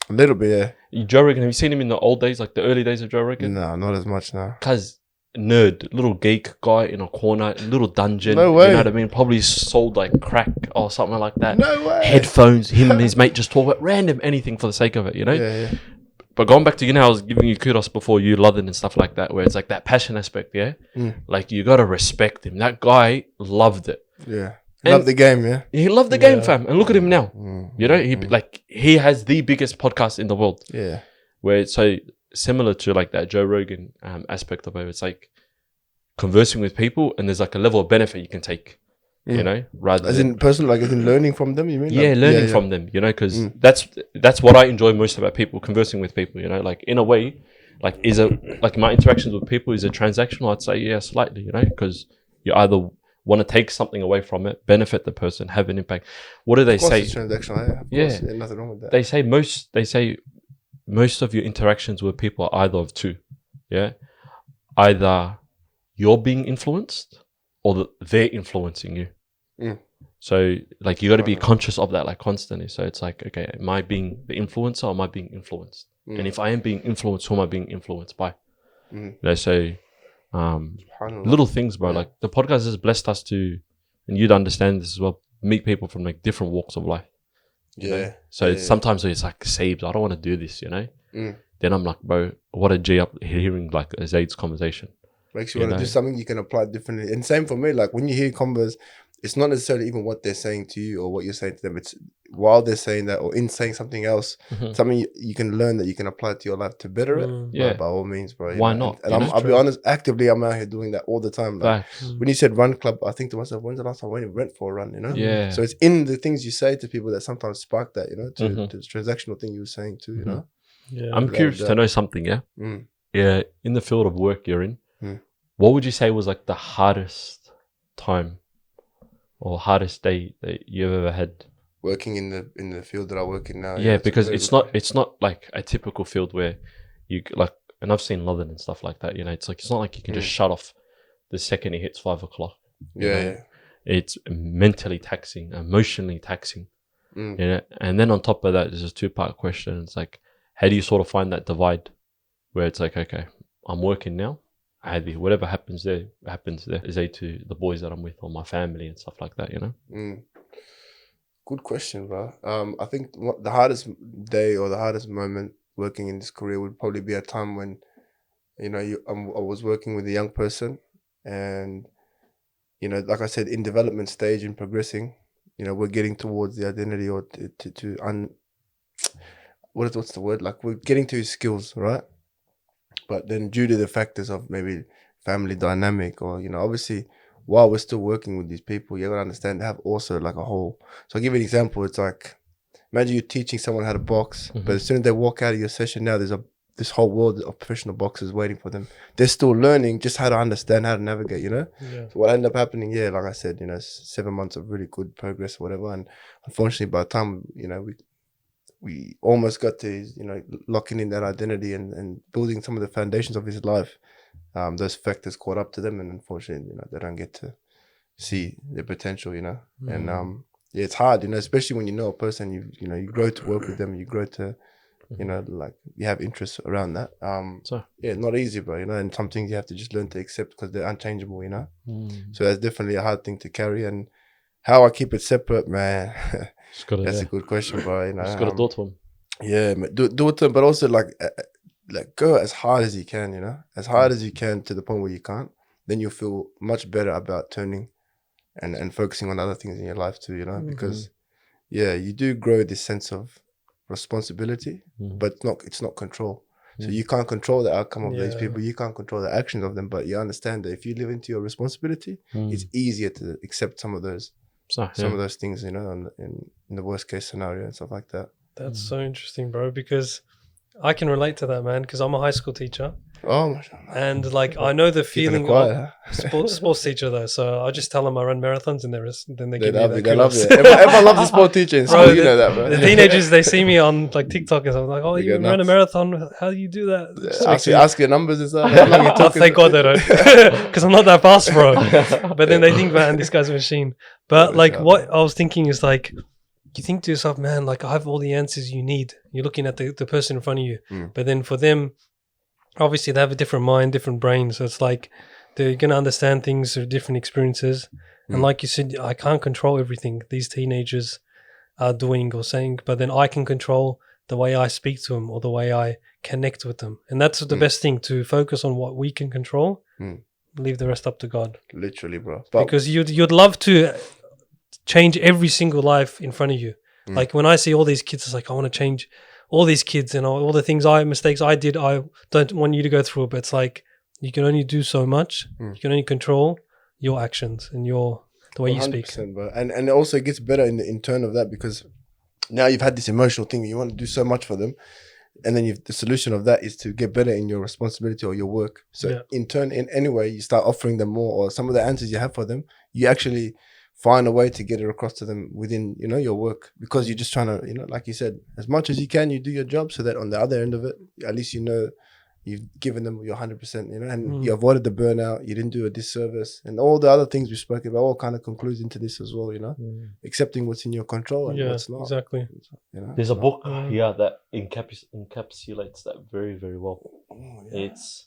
a little bit. Yeah, Joe Rogan, have you seen him in the old days, like the early days of Joe Rogan? no, not as much now. Cause nerd, little geek guy in a corner, little dungeon. No way. You know what I mean? Probably sold like crack or something like that. No way. Headphones, him and his mate just talk about random anything for the sake of it, you know? Yeah, yeah. But going back to, you know, I was giving you kudos before, you London and stuff like that, where it's like that passion aspect, yeah? Like you gotta respect him. That guy loved it. Yeah. And Love the game, yeah. he loved the game, fam. And look at him now. Mm. You know, he has the biggest podcast in the world. Yeah. Where it's so similar to like that Joe Rogan aspect of it. It's like conversing with people, and there's like a level of benefit you can take, you know, rather As than in personal, like as in learning from them, you mean? yeah, Like, learning from them, you know, because that's what I enjoy most about people, conversing with people, you know, like in a way, like like my interactions with people, is it transactional? I'd say yeah, slightly, you know, because you either want to take something away from it, benefit the person, have an impact. What do they Of course say? it's transactional, yeah. Of Yeah. course, yeah, nothing wrong with that. They say most of your interactions with people are either of two, yeah, either you're being influenced or they're influencing you. So like you got to be conscious of that, like constantly. So it's like, okay, am I being the influencer or am I being influenced? And if I am being influenced, who am I being influenced by? You know, so little things, bro. Like the podcast has blessed us to, and you'd understand this as well, meet people from like different walks of life. You know? So sometimes it's like, Sabes, I don't want to do this, you know? Then I'm like, bro, what a G up hearing like a Zayd's conversation. Makes you want to do something you can apply differently. And same for me, like when you hear convos, it's not necessarily even what they're saying to you or what you're saying to them. It's while they're saying that or in saying something else, something you can learn that you can apply to your life to better it. Yeah. By all means, bro. Why not? And I'll be honest, actively, I'm out here doing that all the time. Like, Facts. when you said run club, I think to myself, when's the last time I went and went for a run, you know? Yeah. So it's in the things you say to people that sometimes spark that, you know, to the transactional thing you were saying too, you know? Yeah. I'm curious to know something, yeah? Yeah, in the field of work you're in, what would you say was like the hardest time or hardest day that you've ever had? Working in the field that I work in now. Yeah, because it's not like a typical field where you like, and I've seen London and stuff like that, you know, it's not like you can just shut off the second it hits 5 o'clock. Yeah. It's mentally taxing, emotionally taxing. You know? And then on top of that, there's a 2-part question. It's like, how do you sort of find that divide where it's like, okay, I'm working now. Whatever happens there, is to the boys that I'm with or my family and stuff like that, you know? Good question, bro. I think the hardest day or the hardest moment working in this career would probably be a time when, you know, I was working with a young person and, you know, like I said, in development stage and progressing, you know, we're getting towards the identity or what's the word? Like we're getting to his skills, right? But then due to the factors of maybe family dynamic or, you know, obviously while we're still working with these people, you got to understand they have also like a whole. So I'll give you an example. It's like, imagine you're teaching someone how to box, but as soon as they walk out of your session now, there's this whole world of professional boxers waiting for them. They're still learning just how to understand, how to navigate, you know? Yeah. So what ended up happening, like I said, you know, 7 months of really good progress or whatever. And unfortunately, by the time, you know, we almost got to, you know, locking in that identity and building some of the foundations of his life, those factors caught up to them, and unfortunately, you know, they don't get to see their potential, you know. And it's hard, you know, especially when you know a person, you grow to work with them, you grow to, you know, like you have interests around that. Not easy, bro, you know, and some things you have to just learn to accept because they're unchangeable, you know. So that's definitely a hard thing to carry. And how I keep it separate, man. That's a good question, bro. You know, just gotta do it to them. Yeah, man, do it to them, but also like go as hard as you can, you know, as hard as you can to the point where you can't. Then you'll feel much better about turning and focusing on other things in your life too, you know, because you do grow this sense of responsibility, but it's not control. So you can't control the outcome of these people. You can't control the actions of them, but you understand that if you live into your responsibility, it's easier to accept some of those things, in the worst case scenario and stuff like that. That's so interesting, bro, because I can relate to that, man, because I'm a high school teacher. Oh, mashallah. And like I know the feeling quiet, of sports teacher though, so I just tell them I run marathons and then they give me that. They love it. Everyone loves the sport teacher in school, you know that, bro. The teenagers, they see me on like TikTok and I'm like, oh, you run a marathon? How do you do that? Ask your numbers and stuff. How long you talking? Thank God they don't, because I'm not that fast, bro. But then they think, man, this guy's a machine. But like what I was thinking is like, you think to yourself, man, like I have all the answers you need. You're looking at the person in front of you. But then for them, obviously they have a different mind, different brain. So it's like they're going to understand things through different experiences. And like you said, I can't control everything these teenagers are doing or saying, but then I can control the way I speak to them or the way I connect with them. And that's the best thing, to focus on what we can control, leave the rest up to God. Literally, bro. Because you'd love to change every single life in front of you. Like when I see all these kids, it's like I want to change all these kids and all the mistakes I did. I don't want you to go through it, but it's like you can only do so much. You can only control your actions and the way you speak. Bro. And it also gets better in turn of that, because now you've had this emotional thing. You want to do so much for them, and then the solution of that is to get better in your responsibility or your work. So in turn, in any way, you start offering them more, or some of the answers you have for them, you actually find a way to get it across to them within, your work, because you're just trying to, like you said, as much as you can, you do your job so that on the other end of it, at least you've given them your 100%, and you avoided the burnout, you didn't do a disservice, and all the other things we spoke about all kind of concludes into this as well, accepting what's in your control and what's not. Exactly. There's a book here that encapsulates that very, very well. It's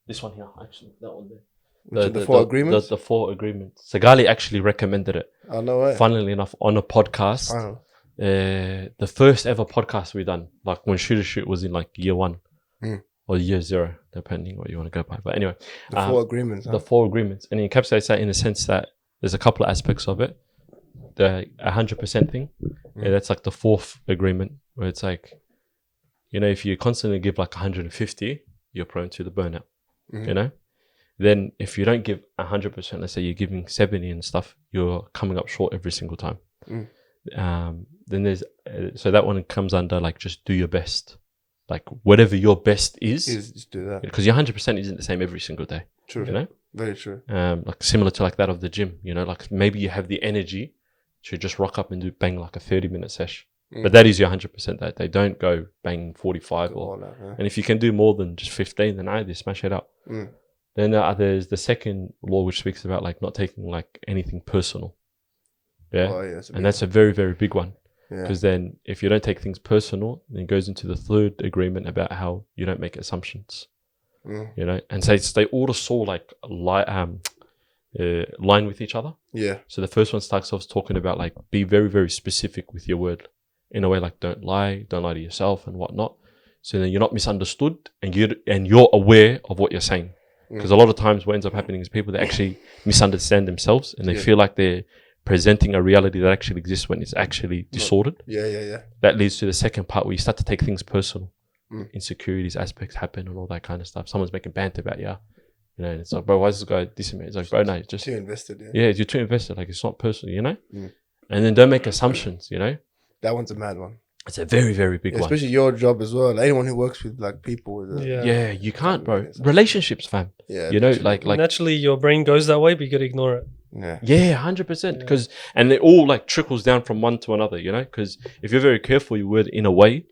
this one here, actually, that one there. The 4 agreements? The 4 agreements. Sagali actually recommended it. Oh, no way. Funnily enough, on a podcast. The first ever podcast we done, like when Shoot was in like year 1 or year 0, depending what you want to go by. But anyway. The 4 agreements. The 4 agreements. And it encapsulates that in the sense that there's a couple of aspects of it. The 100% thing. That's like the 4th agreement, where it's like, if you constantly give like 150, you're prone to the burnout, Then if you don't give 100%, let's say you're giving 70 and stuff, you're coming up short every single time. Then there's, so that one comes under like, just do your best. Like whatever your best is just do that. Because your 100% isn't the same every single day. True. Very true. Like similar to like that of the gym, like maybe you have the energy to just rock up and do bang like a 30-minute sesh. But that is your 100% that day. Don't go bang 45 and if you can do more than just 15, then either smash it up. Then there's the second law, which speaks about like not taking like anything personal. And that's a very, very big one. Because then if you don't take things personal, then it goes into the 3rd agreement about how you don't make assumptions. And so they all sort of like line with each other. So the first one starts off talking about like be very, very specific with your word, in a way like don't lie to yourself and whatnot. So then you're not misunderstood and you're aware of what you're saying. Because a lot of times what ends up happening is people that actually misunderstand themselves and they feel like they're presenting a reality that actually exists when it's actually disordered. That leads to the second part, where you start to take things personal. Insecurities, aspects happen and all that kind of stuff. Someone's making banter about you. And it's like, bro, why is this guy dissing me? It's like, bro, no, you're just too invested. You're too invested. Like, it's not personal, And then don't make assumptions, That one's a mad one. It's a very, very big one. Especially your job as well. Anyone who works with like people. You can't, bro. Relationships, fam. Like naturally your brain goes that way, but you got to ignore it. 100%. Because and it all like trickles down from one to another, Because if you're very careful, you word in a way,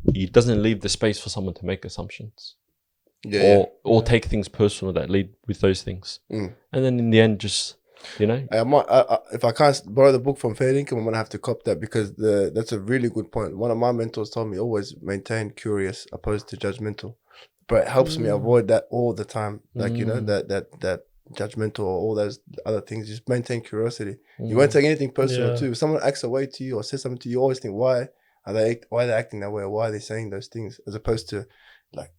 it doesn't leave the space for someone to make assumptions. Or take things personal that lead with those things. And then in the end, just if I can't borrow the book from Fair Income, I'm gonna have to cop that, because that's a really good point. One of my mentors told me always maintain curious opposed to judgmental, but it helps me avoid that all the time. Like that judgmental or all those other things. Just maintain curiosity. You won't take anything personal too. If someone acts away to you or says something to you, you always think why are they acting that way, or why are they saying those things, as opposed to like,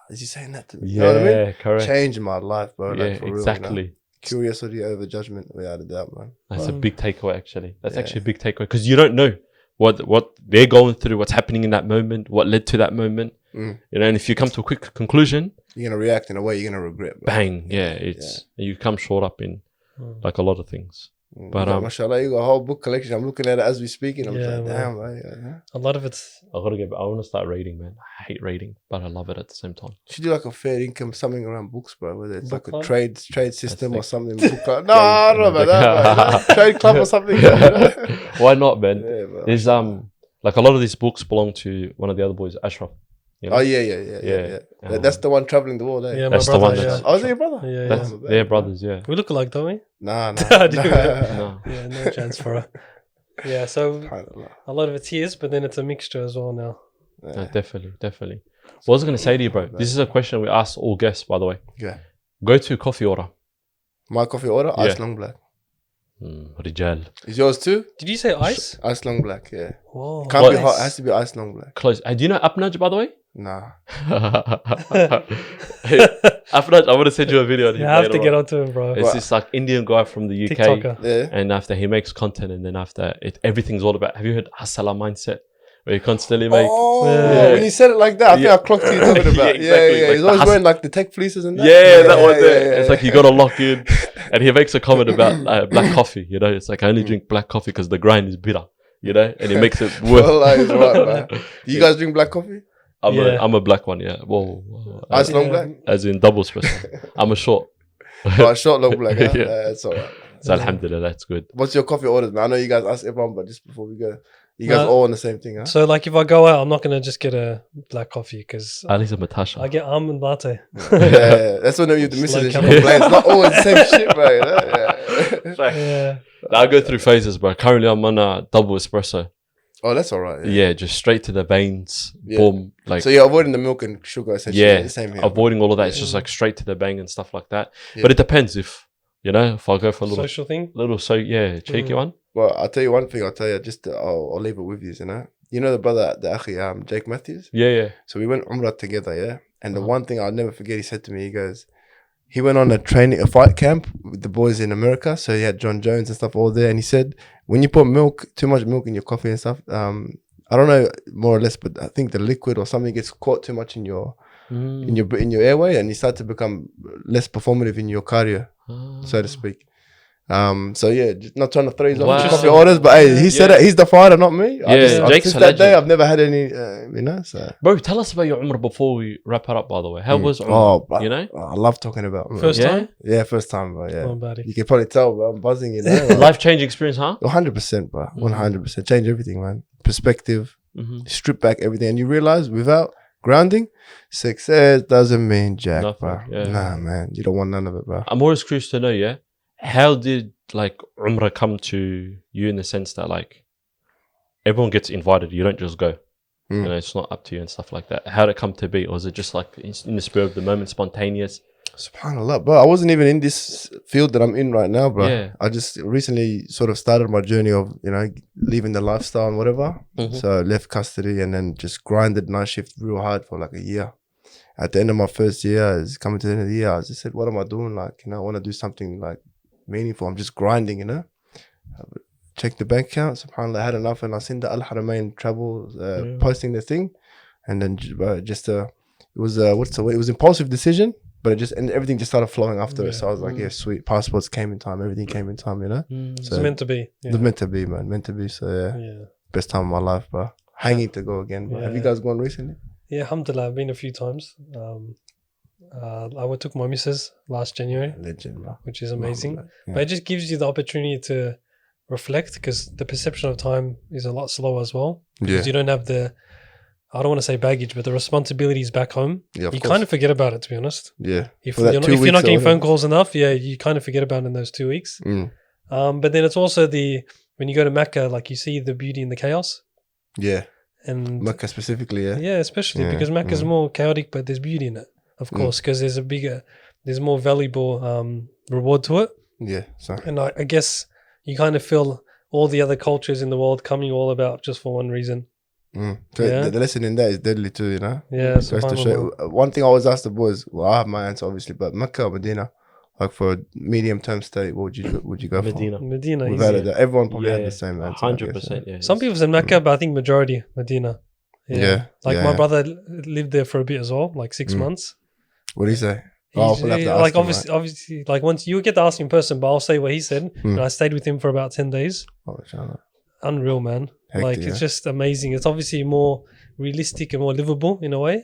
is he saying that to me? You know what I mean? Correct. Changed my life, bro. Like, for exactly. Real, Curiosity over judgment, without a doubt, man. That's a big takeaway, actually. That's actually a big takeaway, because you don't know what they're going through, what's happening in that moment, what led to that moment. You know, and if you come to a quick conclusion, you're gonna react in a way you're gonna regret. Bro. Bang, you come short up in like a lot of things. But mashallah, you got a whole book collection. I'm looking at it as we speak, and I'm like, damn, a lot of it's. I want to start reading, man. I hate reading, but I love it at the same time. You should do like a fair income, something around books, bro. Whether it's Book like club? a trade system or something. Book club. No, I don't know about that, bro. Trade club or something. Why not, man? Yeah, bro. There's like a lot of these books belong to one of the other boys, Ashraf. You know? Oh yeah. That's the one traveling the world, eh? Yeah, That's my the brother. one Yeah. Oh, is that your brother? Yeah. They're brothers, yeah. We look alike, don't we? Nah. I do, No. Yeah, no chance for her. Yeah, so a lot of it's his, but then it's a mixture as well now. No, definitely. What was I going to say to you, bro? This is a question we ask all guests, by the way. Yeah. Go to coffee order. My coffee order, ice long black. Rijal. Is yours too? Did you say ice? Ice long black, yeah. Whoa. Can't be hot, it has to be ice long black. Close. Do you know Apnaj, by the way? Nah. Apnaj, I want to send you a video. You have to get onto him, bro. It's this like Indian guy from the UK. TikToker. Yeah. And after he makes content, and then after everything's all about. Have you heard Hasala mindset, where you constantly make? Oh, Yeah. when you said it like that, I think I clocked you talking about. Yeah, exactly. Yeah. Like He's always the wearing like the tech fleeces and that. Yeah, that one there. Yeah. It's like you got to lock in, and he makes a comment about black coffee. You know, it's like I only drink black coffee because the grind is bitter. You know, and he makes it worth. Well, he's right, man. Do you guys drink black coffee? I'm a black one, yeah. Whoa. Ice long black? As in double espresso. I'm a short. Oh, short long black, huh? Yeah. That's alright. So alhamdulillah, that's good. What's your coffee orders, man? I know you guys ask everyone, but just before we go, you guys all on the same thing, huh? So, like, if I go out, I'm not gonna just get a black coffee because At least a Matasha. I get almond latte. Yeah. That's when you have to miss it. Slow She complains. Not always the same shit, bro. Yeah. Yeah. I go through phases, bro. Currently, I'm on a double espresso. Oh, that's alright. Yeah, just straight to the veins. Yeah. Boom. Like, So you're avoiding the milk and sugar, essentially. yeah, The same here. avoiding all of that. It's just like straight to the bang and stuff like that. Yeah. But it depends if I go for a little, Social thing. cheeky one. Well, I'll tell you one thing. I'll leave it with you, You know the brother, the Akhi, Jake Matthews? Yeah. So we went Umrah together, yeah? And the one thing I'll never forget, he said to me, he goes, he went on a fight camp with the boys in America. So he had John Jones and stuff all there. And he said, when you put too much milk in your coffee and stuff, I don't know more or less, but I think the liquid or something gets caught too much in your airway, and you start to become less performative in your cardio, so to speak. So yeah, just not trying to throw his off coffee orders, but hey, he said it. He's the fighter, not me. Since that day, I've never had any, So. Bro, tell us about your Umrah before we wrap it up. By the way, how was Umrah? Oh, bro, you know, I love talking about Umrah. First time? Yeah, first time, bro. Yeah, Oh, buddy. you can probably tell, bro. I'm buzzing, life-changing experience, huh? 100%, bro. 100%. Change everything, man. Perspective, strip back everything, and you realize without grounding, success doesn't mean jack, Nothing, bro. yeah. Nah, man, you don't want none of it, bro. I'm always curious to know, yeah, how did like Umrah come to you in the sense that like everyone gets invited, you don't just go. You know, it's not up to you and stuff like that. How did it come to be, or was it just like in the spur of the moment, spontaneous? SubhanAllah, bro. I wasn't even in this field that I'm in right now, bro. Yeah. I just recently sort of started my journey of, leaving the lifestyle and whatever. So I left custody and then just grinded night shift real hard for like a year. At the end of my first year, it's coming to the end of the year, I just said, what am I doing? Like, I want to do something like meaningful. I'm just grinding, Check the bank account. SubhanAllah, I had enough, and I seen the Al Haramain travel posting the thing, and then it was impulsive decision, but and everything just started flowing after it. So I was like, yeah, sweet. Passports came in time. Everything came in time. It's So meant to be. it's meant to be, man. Meant to be. So Yeah. best time of my life, bro. Hanging to go again. Bro. Have you guys gone recently? Yeah, alhamdulillah, I've been a few times. I took my missus last January, Legend, bro. which is amazing. Yeah. But it just gives you the opportunity to reflect, because the perception of time is a lot slower as well. Because you don't have I don't want to say baggage, but the responsibilities back home. Yeah, You kind of forget about it, to be honest. Yeah. If For that you're 2 not weeks getting or phone calls enough, you kind of forget about it in those 2 weeks. But then it's also when you go to Mecca, like you see the beauty in the chaos. Yeah. And Mecca specifically, yeah. yeah, especially because Mecca is more chaotic, but there's beauty in it, of course, because there's more valuable reward to it. Yeah. So. And I guess you kind of feel all the other cultures in the world coming all about just for one reason. So the lesson in that is deadly too, Yeah, Goes to show. One thing I always ask the boys, well, I have my answer obviously, but Mecca or Medina, Like for a medium term stay, what would you go Medina. Medina. Without Easy. it, everyone probably had Yeah, the same answer. I guess, 100%. Yeah. Some people said Mecca, but I think majority Medina. Yeah, Like yeah, my yeah. brother lived there for a bit as well, like 6 months. What do you say? He's, we'll have to ask like him, obviously, like once you get to ask him in person, but I'll say what he said. And I stayed with him for about 10 days. Oh, inshallah. Unreal, man. Hectic, Like it's just amazing. It's obviously more realistic and more livable in a way,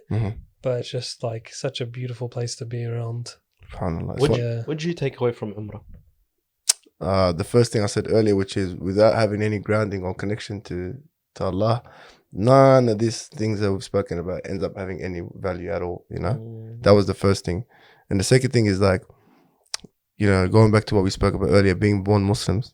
but it's just like such a beautiful place to be around. SubhanAllah. What did you take away from Umrah? The first thing I said earlier, which is without having any grounding or connection to Allah, none of these things that we've spoken about ends up having any value at all, you know? That was the first thing. And the second thing is like, you know, going back to what we spoke about earlier, being born Muslims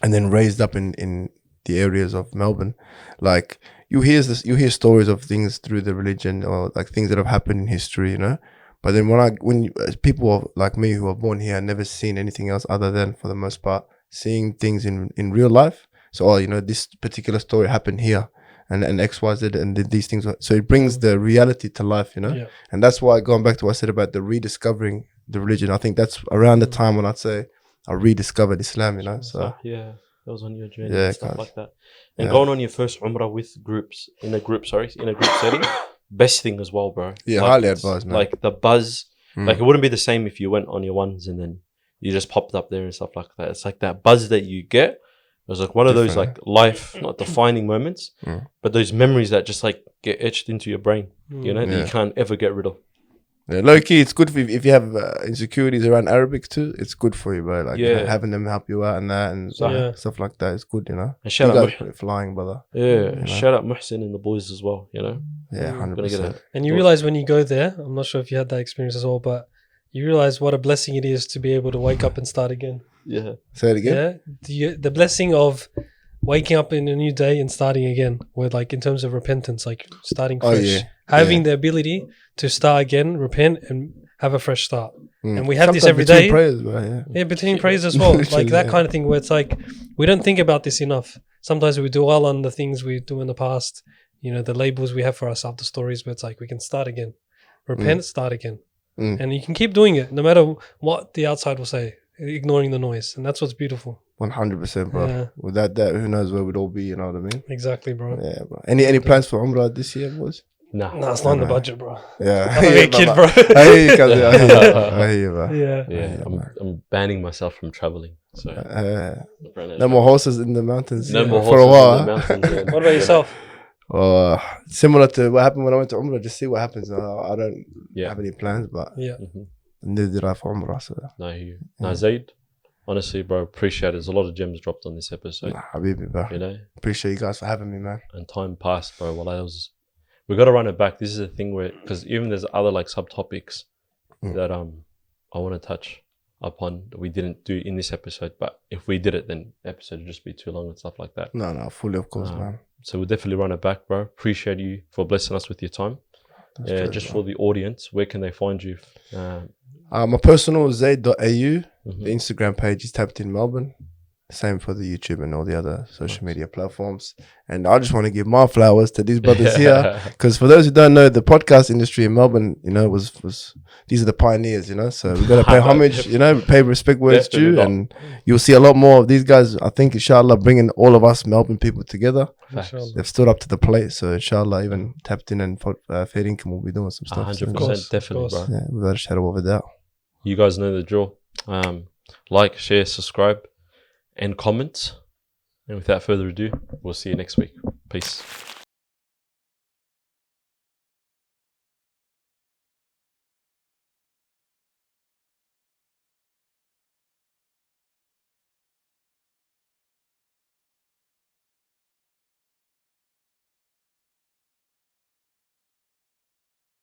and then raised up in the areas of Melbourne, like you hear stories of things through the religion or like things that have happened in history, you know? But then when people like me who are born here, never seen anything else other than, for the most part, seeing things in real life. So, you know, this particular story happened here, and X, Y, Z, and these things. So it brings the reality to life, you know. Yeah. And that's why, going back to what I said about the rediscovering the religion, I think that's around the time when I'd say I rediscovered Islam, you know. So yeah, that was on your journey, yeah, and stuff like that. And going on your first Umrah with in a group setting. Best thing as well, bro. Yeah, like, highly advised, man. Like the buzz, like it wouldn't be the same if you went on your ones and then you just popped up there and stuff like that. It's like that buzz that you get. It was like one of those like life, not defining moments, but those memories that just like get etched into your brain, you know, that you can't ever get rid of. Yeah, low key, it's good for if you have insecurities around Arabic too. It's good for you, bro. Like you know, having them help you out and that and stuff like that is good, you know. And shout out flying, brother. Yeah, you know? Shout out Muhsin and the boys as well, you know. Yeah, 100%. And you realize when you go there, I'm not sure if you had that experience as well, but you realize what a blessing it is to be able to wake up and start again. Yeah. Say it again. Yeah, the blessing of waking up in a new day and starting again, with like in terms of repentance, like starting fresh, having the ability to start again, repent, and have a fresh start. And we have Sometimes this every day. Prayers, bro, between prayers as well. Like that kind of thing where it's like we don't think about this enough. Sometimes we dwell on the things we do in the past, you know, the labels we have for ourselves, the stories, but it's like we can start again. Repent, start again. And you can keep doing it no matter what the outside will say, ignoring the noise. And that's what's beautiful. 100%, bro. Yeah. Without that, who knows where we'd all be, you know what I mean? Exactly, bro. Yeah, bro. Any plans for Umrah this year, boys? No, it's not in the budget, bro. Yeah. I'm a kid, bro. I hear you, bro. Yeah. I'm banning myself from traveling. So no more horses in the mountains. No more for a while. In the mountains, What about yourself? Similar to what happened when I went to Umrah. Just see what happens. I don't have any plans, but neither did I for Umrah. So. No, Zayd. Honestly, bro, appreciate it. There's a lot of gems dropped on this episode. Habibi, bro. You know, appreciate you guys for having me, man. And time passed, bro. We got to run it back. This is a thing where, because even there's other like subtopics that I want to touch upon that we didn't do in this episode. But if we did it, then the episode would just be too long and stuff like that. No, fully, of course, man. So we'll definitely run it back, bro. Appreciate you for blessing us with your time. Just for the audience, where can they find you? My personal is Zayd.au. The Instagram page is TappedIn Melbourne. Same for the YouTube and all the other social media platforms. And I just want to give my flowers to these brothers here, because for those who don't know, the podcast industry in Melbourne, you know, was these are the pioneers, you know. So we've got to pay homage, you know, pay respect where it's due, and you'll see a lot more of these guys. I think, inshallah, bringing all of us Melbourne people together. They've stood up to the plate, so inshallah, even TappedIn and Fair Income will be doing some stuff. 100%, definitely, bro. Yeah, without a shadow of a doubt. You guys know the drill. Like, share, subscribe, and comment. And without further ado, we'll see you next week. Peace.